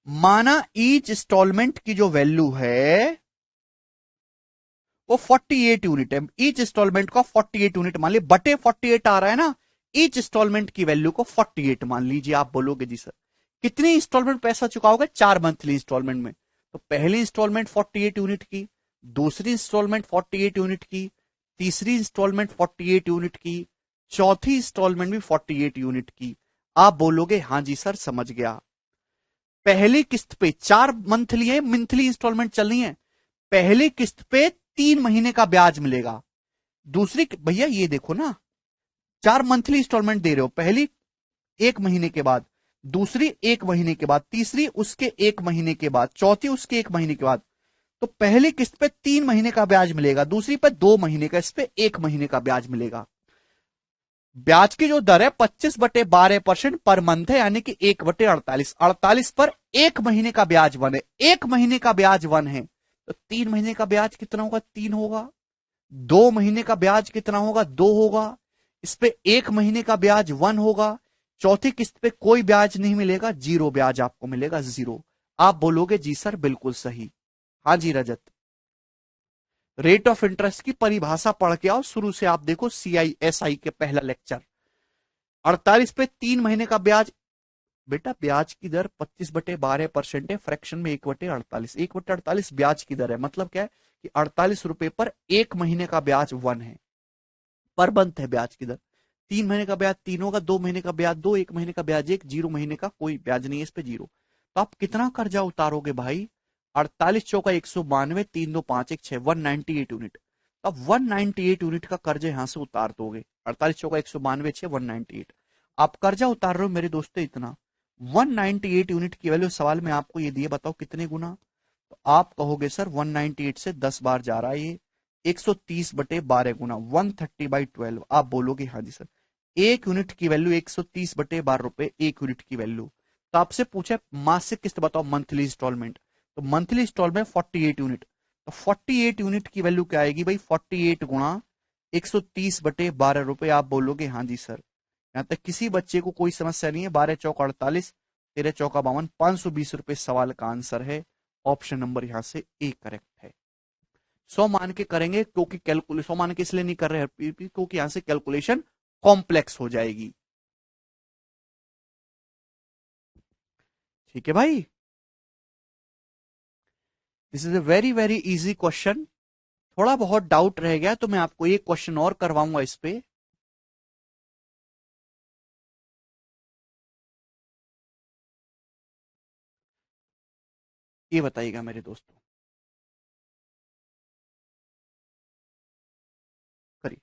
माना ईच इंस्टॉलमेंट की जो वैल्यू है वो 48 यूनिट है। ईच इंस्टॉलमेंट का 48 यूनिट मान ली, बटे 48 आ रहा है ना। ईच इंस्टॉलमेंट की वैल्यू को 48 मान लीजिए। आप बोलोगे जी सर कितनी इंस्टॉलमेंट पैसा चुकाओगे? 4 मंथली इंस्टॉलमेंट में। तो पहली इंस्टॉलमेंट 48 यूनिट की, दूसरी इंस्टॉलमेंट 48 यूनिट की, तीसरी इंस्टॉलमेंट 48 यूनिट की, चौथी इंस्टॉलमेंट भी 48 यूनिट की। आप बोलोगे हां जी सर समझ गया। पहली किस्त पे 4 मंथली है, मंथली इंस्टॉलमेंट चल रही है। पहली किस्त पे 3 महीने का ब्याज मिलेगा। दूसरी भैया ये देखो ना, 4 मंथली इंस्टॉलमेंट दे रहे हो, पहली 1 महीने के बाद, दूसरी 1 महीने के बाद, तीसरी उसके 1 महीने के बाद, चौथी उसके 1 महीने के बाद। तो पहली किस्त पे 3 महीने का ब्याज मिलेगा, दूसरी पे 2 महीने का, इस पे 1 महीने का ब्याज मिलेगा। ब्याज की जो दर है 25/12% पर मंथ है, यानी कि 1/48। 48 पर 1 महीने का ब्याज 1 है, 1 महीने का ब्याज 1 है, तो 3 महीने का ब्याज कितना होगा? 3 होगा। 2 महीने का ब्याज कितना होगा? 2 होगा। इस पे 1 महीने का ब्याज 1 होगा। चौथी किस्त पे कोई ब्याज नहीं मिलेगा, 0 ब्याज आपको मिलेगा, 0। आप बोलोगे जी सर बिल्कुल सही। हाँ जी रजत, रेट ऑफ इंटरेस्ट की परिभाषा पढ़ के आओ शुरू से। आप देखो CISI के पहला लेक्चर। 48 पे 3 महीने का ब्याज, बेटा ब्याज की दर 25/12% है, फ्रैक्शन में 1/48। 1/48 ब्याज की दर है, मतलब क्या है कि 48 रुपए पर 1 महीने का ब्याज 1 है, पर मंथ है ब्याज की दर। 3 महीने का ब्याज 3 होगा, 2 महीने का ब्याज 2, 1 महीने का ब्याज 1, 0 महीने का कोई ब्याज नहीं है, इस पे 0। तो आप कितना कर्जा उतारोगे भाई? 48 चौका 192, 3 2 5 1 6, 198 यूनिट। तो आप 198 यूनिट का कर्जा यहां से उतार दोगे। 48 चौका 192 6, 198। आप कर्जा उतार रहे हो मेरे दोस्तों इतना, 198 यूनिट की वैल्यू सवाल में आपको ये दिए, बताओ कितने गुना? तो आप कहोगे सर 198 से 10 बार जा रहा है ये, 130/12 गुना 130/12। आप बोलोगे हाँ जी सर। 1 यूनिट की वैल्यू 130/12 रुपए, 1 यूनिट की वैल्यू। तो आपसे पूछा मासिक किस्त बताओ, मंथली इंस्टॉलमेंट। तो मंथली इंस्टॉलमेंट 48 यूनिट। तो 48 यूनिट की वैल्यू क्या आएगी भाई? 48 गुणा 130/12 रुपए। आप बोलोगे हाँ जी सर। यहां तक किसी बच्चे को कोई समस्या नहीं है। 12 चौक 48, 13 चौका 52, 520 रुपए सवाल का आंसर है। ऑप्शन नंबर यहां से ए करेक्ट है। 100 मान के करेंगे क्योंकि कैलकुलेशन, 100 मान के इसलिए नहीं कर रहे हैं क्योंकि यहां से कैलकुलेशन कॉम्प्लेक्स हो जाएगी। ठीक है भाई, this is a very very easy question. थोड़ा बहुत डाउट रह गया तो मैं आपको एक क्वेश्चन और करवाऊंगा इस पे। ये बताइएगा मेरे दोस्तों, करिए।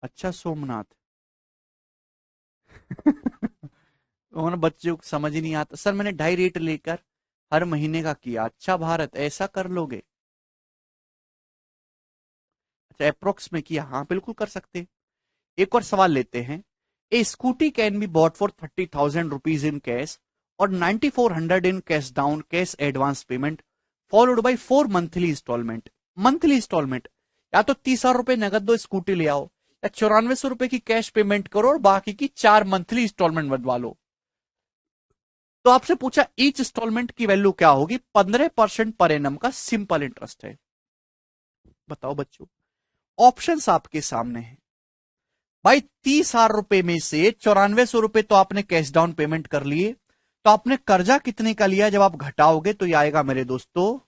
अच्छा सोमनाथ। उन बच्चों को समझ ही नहीं आता सर, मैंने 2.5 रेट लेकर हर महीने का किया। अच्छा भारत, ऐसा कर लोगे? अच्छा अप्रोक्स में किया, हाँ बिल्कुल कर सकते। एक और सवाल लेते हैं। A Scooty can be bought for 30,000 rupees in cash और 9400 in cash down cash advance payment followed by 4 monthly instalment. Monthly instalment, या तो 30,000 रुपए नगद दो स्कूटी ले आओ, या 9400 रुपए की कैश पेमेंट करो और बाकी की 4 मंथली इंस्टॉलमेंट बनवा लो। तो आपसे पूछा ईच इंस्टॉलमेंट की वैल्यू क्या होगी? 15% पर एनम का सिंपल इंटरेस्ट है। बताओ बच्चों, ऑप्शंस आपके सामने है। भाई 30,000 रुपए में से 9400 रुपए तो आपने कैश डाउन पेमेंट कर लिए, तो आपने कर्जा कितने का लिया? जब आप घटाओगे तो ये आएगा मेरे दोस्तों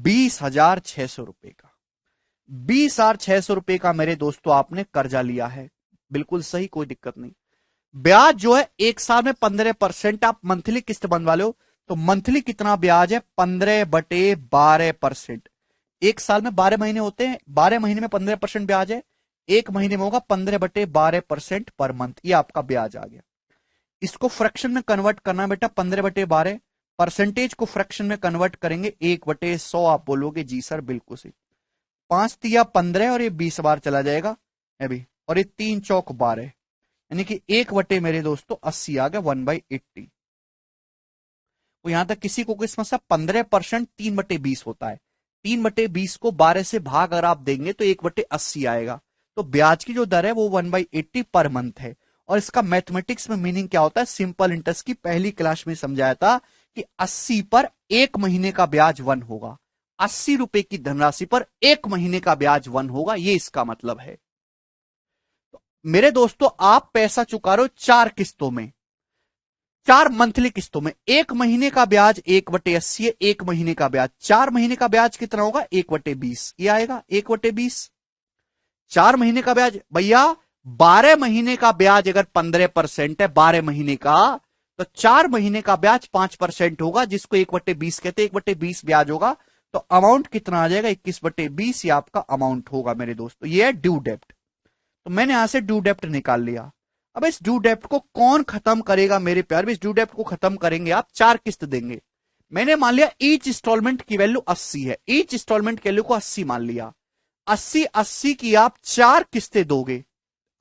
20,600 रुपए का। 20,600 रुपए का मेरे दोस्तों आपने कर्जा लिया है। बिल्कुल सही, कोई दिक्कत नहीं। ब्याज जो है एक साल में 15%, आप मंथली किस्त बनवा लो तो मंथली कितना ब्याज है? 15/12%। एक साल में 12 महीने होते हैं, 12 महीने में 15% ब्याज है, एक महीने में होगा 15/12% पर मंथ। ये आपका ब्याज आ गया। इसको फ्रैक्शन में कन्वर्ट करना बेटा, 15/12 परसेंटेज को फ्रैक्शन में कन्वर्ट करेंगे 1/100। आप बोलोगे जी सर बिल्कुल सही। 5 तिया 15 और ये 20 बार चला जाएगा अभी, और ये 3 चौक 12, यानी कि 1/, मेरे दोस्तों 80 आ गया, 1/80। तो यहां तक किसी को कोई समस्या? 15% 3/20 होता है। 3/20 को 12 से भाग अगर आप देंगे तो 1/80 आएगा। तो ब्याज की जो दर है वो 1/80 पर मंथ है। और इसका मैथमेटिक्स में मीनिंग क्या होता है? सिंपल इंटरेस्ट की पहली क्लास में समझाया था कि 80 पर एक महीने का ब्याज 1 होगा। 80 रुपए की धनराशि पर एक महीने का ब्याज 1 होगा, ये इसका मतलब है। तो मेरे दोस्तों आप पैसा चुका रहे हो 4 किस्तों में, 4 मंथली किस्तों में। एक महीने का ब्याज 1/80 है, एक महीने का ब्याज। 4 महीने का ब्याज कितना होगा? 1/20 ये आएगा, 1/20। 4 महीने का ब्याज भैया, 12 महीने का ब्याज अगर 15% है 12 महीने का, तो 4 महीने का ब्याज 5% होगा, जिसको 1/20 कहते हैं। 1/20 ब्याज होगा तो अमाउंट कितना आ जाएगा? 21/20 ये आपका अमाउंट होगा मेरे दोस्तों। ये है ड्यू डेप्ट। तो मैंने यहां से ड्यू डेप्ट निकाल लिया। अब इस ड्यू डेप्ट को कौन खत्म करेगा मेरे प्यार? इस ड्यू डेप्ट को खत्म करेंगे आप, 4 किस्त देंगे। मैंने मान लिया ईच इंस्टॉलमेंट की वैल्यू 80 है, ईच इंस्टॉलमेंट की वैल्यू को 80 मान लिया। 80/80 की आप 4 किस्तें दोगे,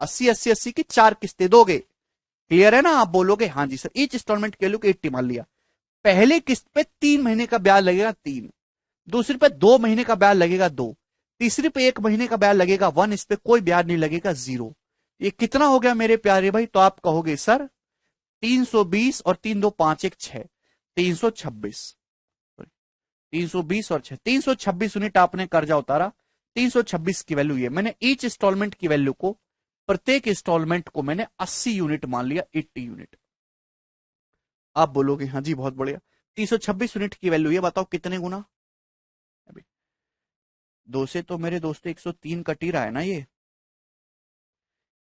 80/80/80 की 4 किस्तें दोगे। क्लियर है ना? आप बोलोगे हाँ जी सर। ईच इंस्टॉलमेंट की वैल्यू को 80 मान लिया। पहले किस्त पे 3 महीने का ब्याज लगेगा 3, दूसरी पे 2 महीने का ब्याज लगेगा 2, तीसरी पे 1 महीने का ब्याज लगेगा 1, इस पे कोई ब्याज नहीं लगेगा 0। ये कितना हो गया मेरे प्यारे भाई? तो आप कहोगे सर 320 और 3 2 5 1 6, 326। 320 और 6, 326 यूनिट आपने कर्जा उतारा। 326 की वैल्यू ये, मैंने ईच इंस्टॉलमेंट की वैल्यू को, प्रत्येक इंस्टॉलमेंट को मैंने 80 यूनिट मान लिया, 80 यूनिट। आप बोलोगे हाँ जी बहुत बढ़िया। 326 यूनिट की वैल्यू, ये बताओ कितने गुना? अभी 2 से तो मेरे दोस्तों 103 कट ही रहा है ना ये।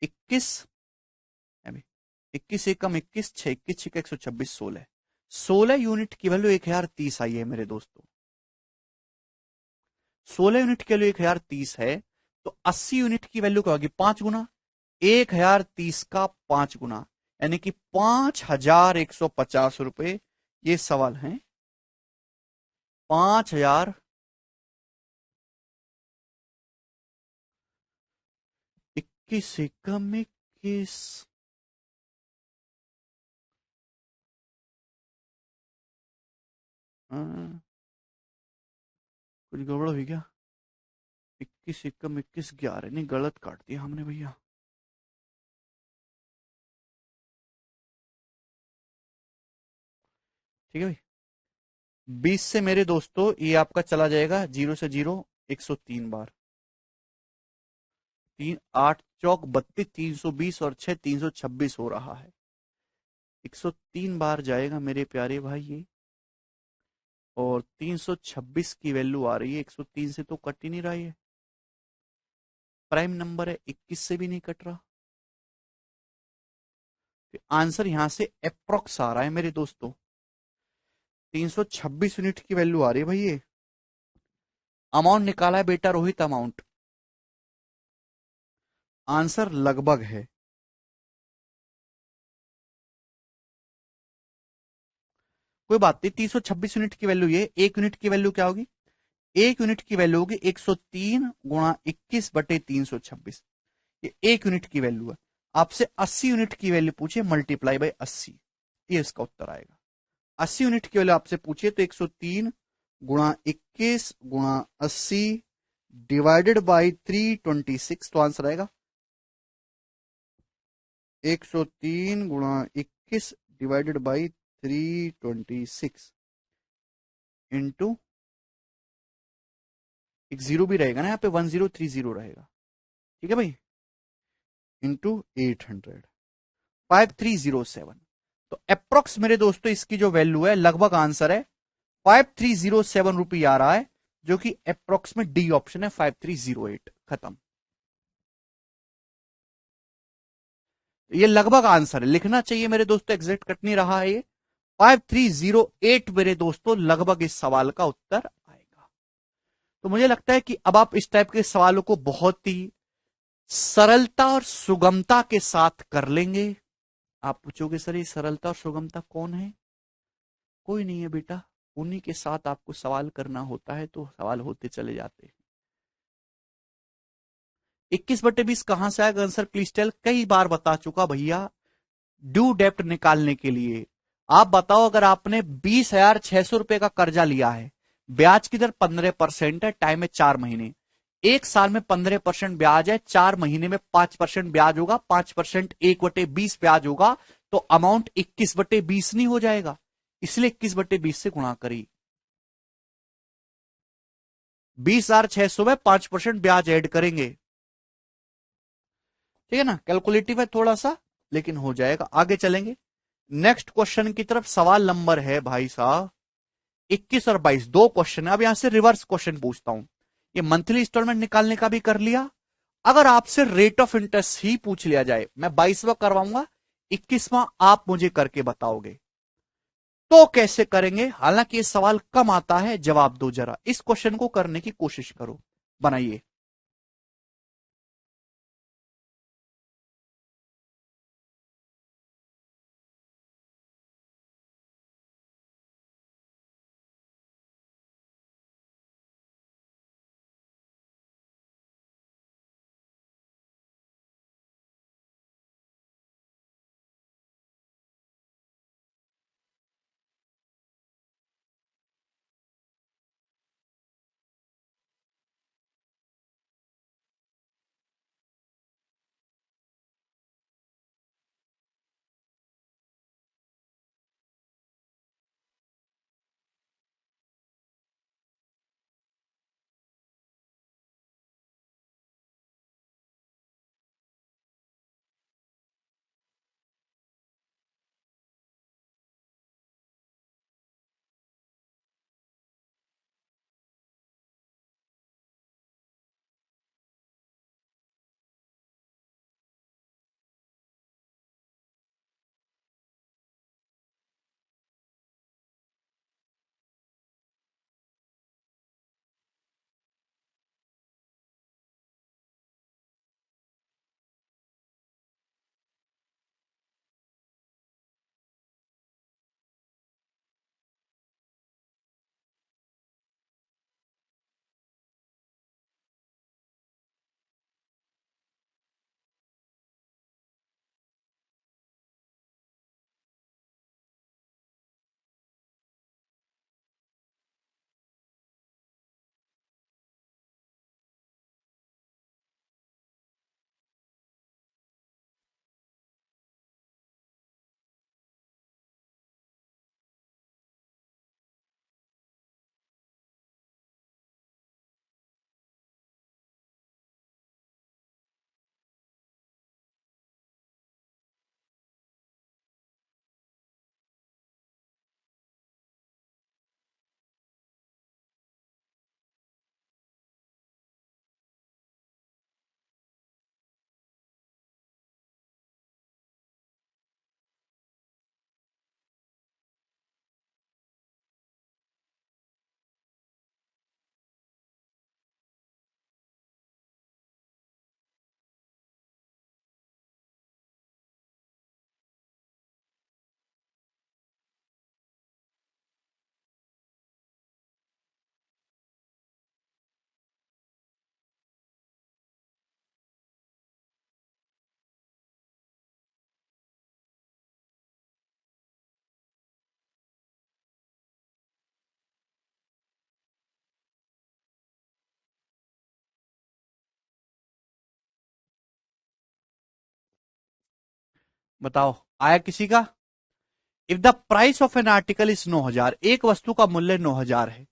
21, अभी 21 एकम 21 6, 21 6 126, 16, 16 यूनिट की वैल्यू 1030 आई है मेरे दोस्तों। 16 यूनिट के लिए 1030 है, तो 80 यूनिट की वैल्यू क्या होगी? 5 गुना। 1030 का 5 गुना, यानी कि 5,150 रुपए। ये सवाल है 5,000, 21 एकम 21, हाँ, कुछ गड़बड़ हुई क्या? 21 एकम 21 11, नहीं गलत काट दिया हमने भैया। ठीक है भाई। 20 से मेरे दोस्तों ये आपका चला जाएगा 0 से 0 103 बार, 3 8 चौक 32, 320 और 6 326 हो रहा है। 103 बार जाएगा मेरे प्यारे भाई ये, और 326 की वैल्यू आ रही है। 103 से तो कट ही नहीं रहा है, प्राइम नंबर है, 21 से भी नहीं कट रहा। तो आंसर यहां से अप्रोक्स आ रहा है मेरे दोस्तों। 326 यूनिट की वैल्यू आ रही है भाई ये। अमाउंट निकाला है बेटा रोहित, अमाउंट आंसर लगभग है। कोई बात नहीं, 326 यूनिट की वैल्यू ये, एक यूनिट की वैल्यू क्या होगी? एक यूनिट की वैल्यू होगी 103 गुणा 21 बटे 326। ये एक यूनिट की वैल्यू है। आपसे 80 यूनिट की वैल्यू पूछे, मल्टीप्लाई बाय 80, ये इसका उत्तर आएगा। 80 यूनिट की वैल्यू आपसे पूछिए तो 103 गुणा 21 गुणा 80 डिवाइडेड बाई 326, तो आंसर आएगा 103 गुणा 21 डिवाइडेड बाई 326 इंटू, एक जीरो भी रहेगा ना यहाँ पे, 1030 रहेगा, ठीक है भाई, इंटू 800, 5307। तो अप्रोक्स मेरे दोस्तों इसकी जो वैल्यू है, लगभग आंसर है 5307 रुपये आ रहा है, जो कि अप्रोक्स में डी ऑप्शन है, 5308। खत्म। ये लगभग आंसर है, लिखना चाहिए मेरे दोस्तों, एग्जैक्ट कट नहीं रहा है ये। 5308 मेरे दोस्तों लगभग इस सवाल का उत्तर आएगा। तो मुझे लगता है कि अब आप इस टाइप के सवालों को बहुत ही सरलता और सुगमता के साथ कर लेंगे। आप पूछोगे सर ये सरलता और सुगमता कौन है? कोई नहीं है बेटा, उन्हीं के साथ आपको सवाल करना होता है, तो सवाल होते चले जाते हैं। 21/20 कहां से आएगा आंसर, प्लीज टेल। कई बार बता चुका भैया, ड्यू डेप्ट निकालने के लिए आप बताओ, अगर आपने 20,600 रुपए का कर्जा लिया है, ब्याज की दर 15% है, टाइम है 4 महीने, एक साल में 15% ब्याज है, 4 महीने में 5% ब्याज होगा, 5% 1/20 ब्याज होगा, तो अमाउंट 21/20 नहीं हो जाएगा? इसलिए 21/20 से गुणा करी। 20,600 में 5% ब्याज ऐड करेंगे, ठीक है ना, कैलकुलेटिव है थोड़ा सा, लेकिन हो जाएगा। आगे चलेंगे नेक्स्ट क्वेश्चन की तरफ। सवाल नंबर है भाई साहब 21 और 22, दो क्वेश्चन है। अब यहां से रिवर्स क्वेश्चन पूछता हूं। ये मंथली इंस्टॉलमेंट निकालने का भी कर लिया। अगर आपसे रेट ऑफ इंटरेस्ट ही पूछ लिया जाए, मैं 22वां करवाऊंगा, 21वां आप मुझे करके बताओगे, तो कैसे करेंगे? हालांकि ये सवाल कम आता है, जवाब दो जरा, इस क्वेश्चन को करने की कोशिश करो, बनाइए। बताओ आया किसी का? If the price of an article is 9,000, एक वस्तु का मूल्य 9,000 है।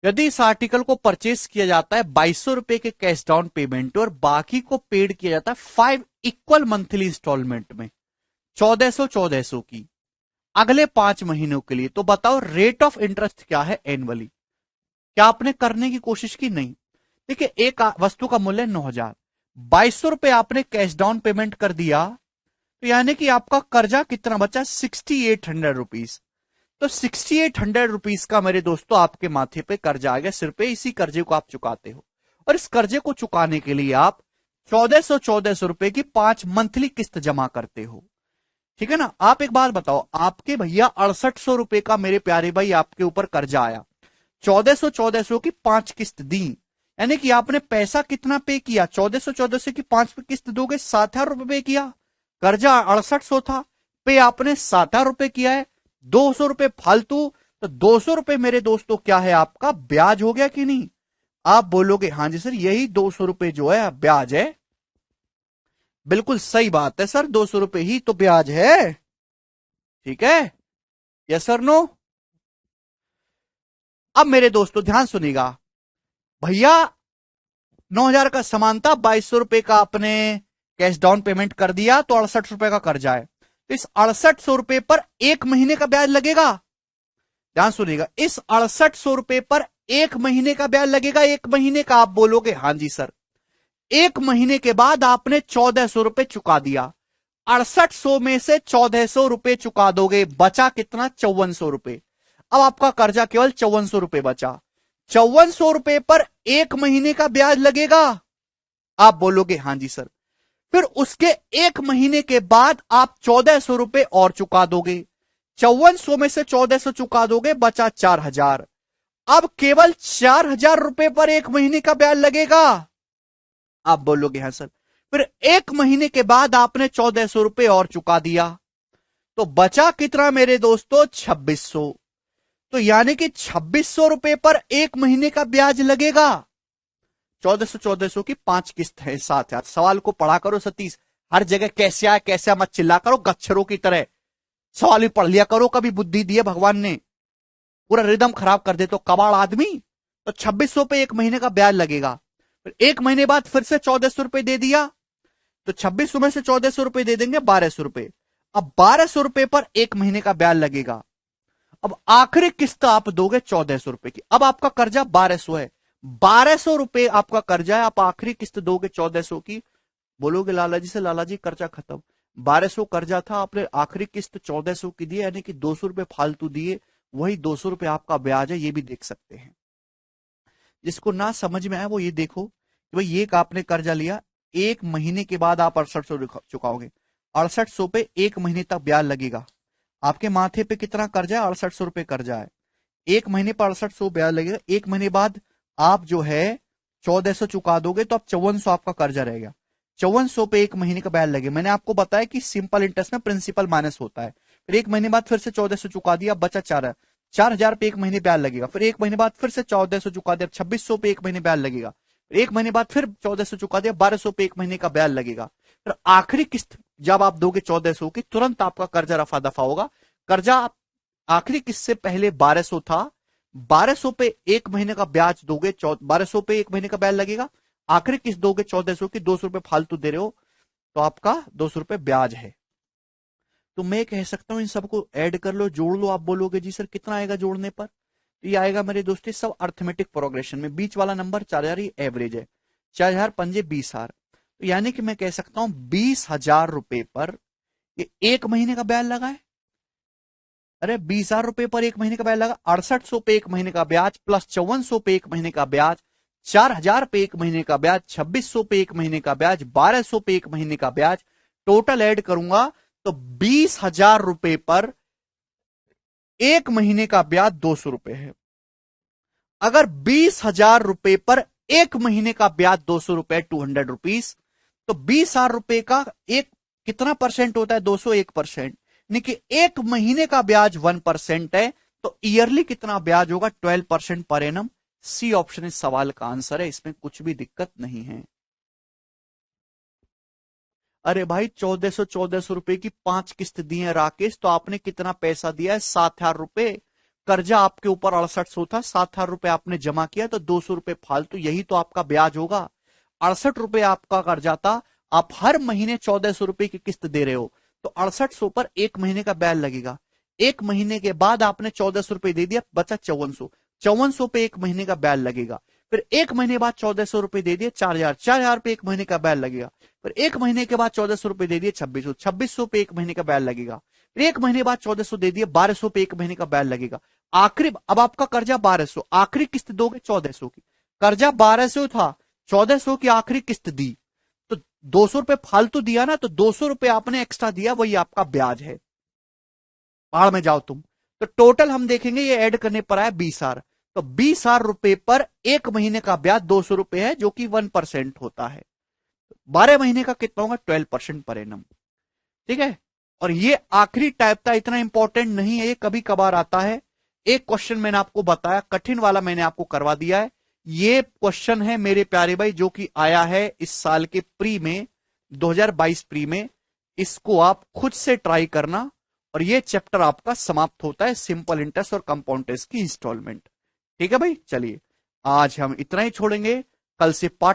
यदि इस आर्टिकल को परचेस किया जाता है 2200 रुपए के कैश डाउन पेमेंट और बाकी को पेड किया जाता है 5 इक्वल मंथली इंस्टॉलमेंट में 1400 की अगले 5 महीनों के लिए, तो बताओ रेट ऑफ इंटरेस्ट क्या है एनुअली? क्या आपने करने की कोशिश की? नहीं। देखिए, एक वस्तु का मूल्य 9,000, 2200 रुपए आपने कैश डाउन पेमेंट कर दिया, तो यानी कि आपका कर्जा कितना बचा? 6800 रुपीज। तो 6800 रुपीज का मेरे दोस्तों आपके माथे पे कर्जा आ गया, सिर पे। इसी कर्जे को आप चुकाते हो और इस कर्जे को चुकाने के लिए आप 1400 रुपए की 5 मंथली किस्त जमा करते हो। ठीक है ना? आप एक बात बताओ, आपके भैया 6800 रुपए का मेरे प्यारे भाई आपके ऊपर कर्जा आया, 1400 की 5 किस्त दी, यानी कि आपने पैसा कितना पे किया? 1400 की 5 किस्त दोगे 7,000 रुपए पे किया। कर्जा 6800 था, पे आपने 7,000 रुपए किया है, 200 रुपए फालतू। तो 200 रुपए मेरे दोस्तों क्या है? आपका ब्याज हो गया कि नहीं? आप बोलोगे हाँ जी सर, यही 200 रुपए जो है ब्याज है। बिल्कुल सही बात है सर, 200 रुपए ही तो ब्याज है। ठीक है, यस सर नो? अब मेरे दोस्तों ध्यान सुनिएगा, भैया 9,000 का सामान था, 2200 रुपए का आपने कैश डाउन पेमेंट कर दिया, तो 68 रुपए का कर्जा है। तो इस 6800 रुपए पर 1 महीने का ब्याज लगेगा। ध्यान सुनिएगा, इस 6800 रुपए पर 1 महीने का ब्याज लगेगा। 1 महीने का? आप बोलोगे हाँ जी सर। 1 महीने के बाद आपने 1400 रुपए चुका दिया, 6800 में से 1400 रुपए चुका दोगे, बचा कितना? 5400 रुपए। अब आपका कर्जा केवल 5400 रुपए बचा। 5400 रुपए पर 1 महीने का ब्याज लगेगा। आप बोलोगे हाँ जी सर। फिर उसके 1 महीने के बाद आप 1400 रुपए और चुका दोगे, 5400 में से 1400 चुका दोगे, बचा 4000। अब केवल 4000 रुपए पर 1 महीने का ब्याज लगेगा। आप बोलोगे हाँ सर। फिर 1 महीने के बाद आपने 1400 रुपए और चुका दिया, तो बचा कितना मेरे दोस्तों? 2600। तो यानी कि 2600 रुपए पर 1 महीने का ब्याज लगेगा। 1400 की 5 किस्त है, 7,000। सवाल को पढ़ा करो सतीश, हर जगह कैसे आया कैसे मत चिल्ला करो गच्छरों की तरह। सवाल भी पढ़ लिया करो, कभी बुद्धि दी है भगवान ने, पूरा रिदम खराब कर दे तो कबाड़ आदमी। तो 2600 पे 1 महीने का ब्याज लगेगा। फिर 1 महीने बाद फिर से 1400 रुपए दे दिया, तो 2600 में से 1400 रुपए दे देंगे 1200 रुपए। अब 1200 रुपए पर 1 महीने का ब्याज लगेगा। अब आखिरी किस्त आप दोगे 1400 रुपए की। अब आपका कर्जा 1200 है, 1200 रुपए आपका कर्जा है, आप आखिरी किस्त दोगे 1400 की। बोलोगे लाला जी से, लाला जी कर्जा खत्म। 1200 कर्जा था, आपने आखिरी किस्त 1400 की दी, यानी कि 200 रुपए फालतू दिए, वही 200 रुपए आपका ब्याज है। ये भी देख सकते हैं। जिसको ना समझ में आए वो ये देखो कि भाई ये आपने कर्जा लिया, 1 महीने के बाद आप 6800 चुकाओगे, 6800 पे 1 महीने तक ब्याज लगेगा। आपके माथे पे कितना कर्जा है? 6800 रुपए कर्जा है। 1 महीने पर 6800 ब्याज लगेगा। 1 महीने बाद आप जो है 1400 चुका दोगे, तो अब 5400 आपका कर्जा रहेगा। 5400 पे 1 महीने का ब्याज लगे। मैंने आपको बताया कि सिंपल इंटरेस्ट में प्रिंसिपल माइनस होता है। फिर 1 महीने बाद फिर से 1400 चुका दिया, बचा 4000 पे 1 महीने ब्याज लगेगा। फिर 1 महीने बाद फिर से 1400 चुका दिया, 2600 पे 1 महीने ब्याज लगेगा। फिर 1 महीने बाद फिर 1400 चुका दिया, 1200 पे 1 महीने का ब्याज लगेगा। फिर आखिरी किस्त जब आप दोगे 1400 की, तुरंत आपका कर्जा रफा दफा होगा। कर्जा आखिरी किस्त से पहले 1200 था, 1200 पे 1 महीने का ब्याज दोगे, 1200 पे 1 महीने का ब्याज लगेगा। आखिरी किस्त दोगे 1400 की, 200 रुपए फालतू दे रहे हो, तो आपका 200 रुपए ब्याज है। तो मैं कह सकता हूं इन सबको ऐड कर लो, जोड़ लो। आप बोलोगे जी सर कितना आएगा जोड़ने पर? तो ये आएगा मेरे दोस्तों सब अर्थमेटिक प्रोग्रेशन में, बीच वाला नंबर 4000 ही एवरेज है, 4000 पंजे 20,000। तो यानी कि मैं कह सकता हूं 20,000 रुपए पर ये 1 महीने का ब्याज लगा है। अरे 20,000 रुपए पर 1 महीने का ब्याज लगा, 6800 पे 1 महीने का ब्याज, प्लस 5400 पे 1 महीने का ब्याज, 4000 पे 1 महीने का ब्याज, 2600 पे 1 महीने का ब्याज, 1200 पे 1 महीने का ब्याज, टोटल ऐड करूंगा तो 20,000 रुपए पर 1 महीने का ब्याज 200 रुपए है। अगर 20,000 रुपए पर 1 महीने का ब्याज 200 रुपए, 200 रुपीज, तो 20,000 रुपए का एक कितना परसेंट होता है? 201%। यानी कि 1 महीने का ब्याज 1% है, तो ईयरली कितना ब्याज होगा? 12% पर एनम। सी ऑप्शन इस सवाल का आंसर है, इसमें कुछ भी दिक्कत नहीं है। अरे भाई 1400 रुपए की 5 किस्त दी है राकेश, तो आपने कितना पैसा दिया है? 7,000 रुपए। कर्जा आपके ऊपर 6800 था, 7,000 रुपए आपने जमा किया, तो 200 रुपए फालतू, यही तो आपका ब्याज होगा। 68 रुपए आपका कर्जा था, आप हर महीने 1400 रुपए की किस्त दे रहे हो, तो 6800 पर एक महीने का ब्याज लगेगा। एक महीने के बाद आपने 1400 रुपए दे दिया, बचा 5400। 5400 पे एक महीने का ब्याज लगेगा। फिर एक महीने बाद 1400 रुपए दे दिए, 4000। 4000 पे एक महीने का ब्याज लगेगा। फिर एक महीने के बाद 1400 रुपए दे दिए, 2600। 2600 पे एक महीने का ब्याज लगेगा। फिर एक महीने बाद 1400 दे दिए, 1200 पे एक महीने का ब्याज लगेगा। आखिरी, अब आपका कर्जा 1200, आखिरी किस्त दोगे 1400 की। कर्जा 1200 था, 1400 की आखिरी किस्त दी, तो 200 रुपए फालतू दिया ना, तो 200 रुपए आपने एक्स्ट्रा दिया, वही आपका ब्याज है। पहाड़ में जाओ तुम। तो टोटल हम देखेंगे, ये ऐड करने पर आया 20,000। तो 20,000 रुपए पर एक महीने का ब्याज 200 रुपए है, जो कि 1% होता है। 12 महीने का कितना होगा? 12% पर एनम। ठीक है। और ये आखिरी टाइप था, इतना इंपॉर्टेंट नहीं है, ये कभी कभार आता है। एक क्वेश्चन मैंने आपको बताया, कठिन वाला मैंने आपको करवा दिया है। ये क्वेश्चन है मेरे प्यारे भाई, जो कि आया है इस साल के प्री में, 2022 प्री में। इसको आप खुद से ट्राई करना, और ये चैप्टर आपका समाप्त होता है, सिंपल इंटरेस्ट और कंपाउंड इंटरेस्ट की इंस्टॉलमेंट। ठीक है भाई, चलिए आज हम इतना ही छोड़ेंगे। कल से पार्ट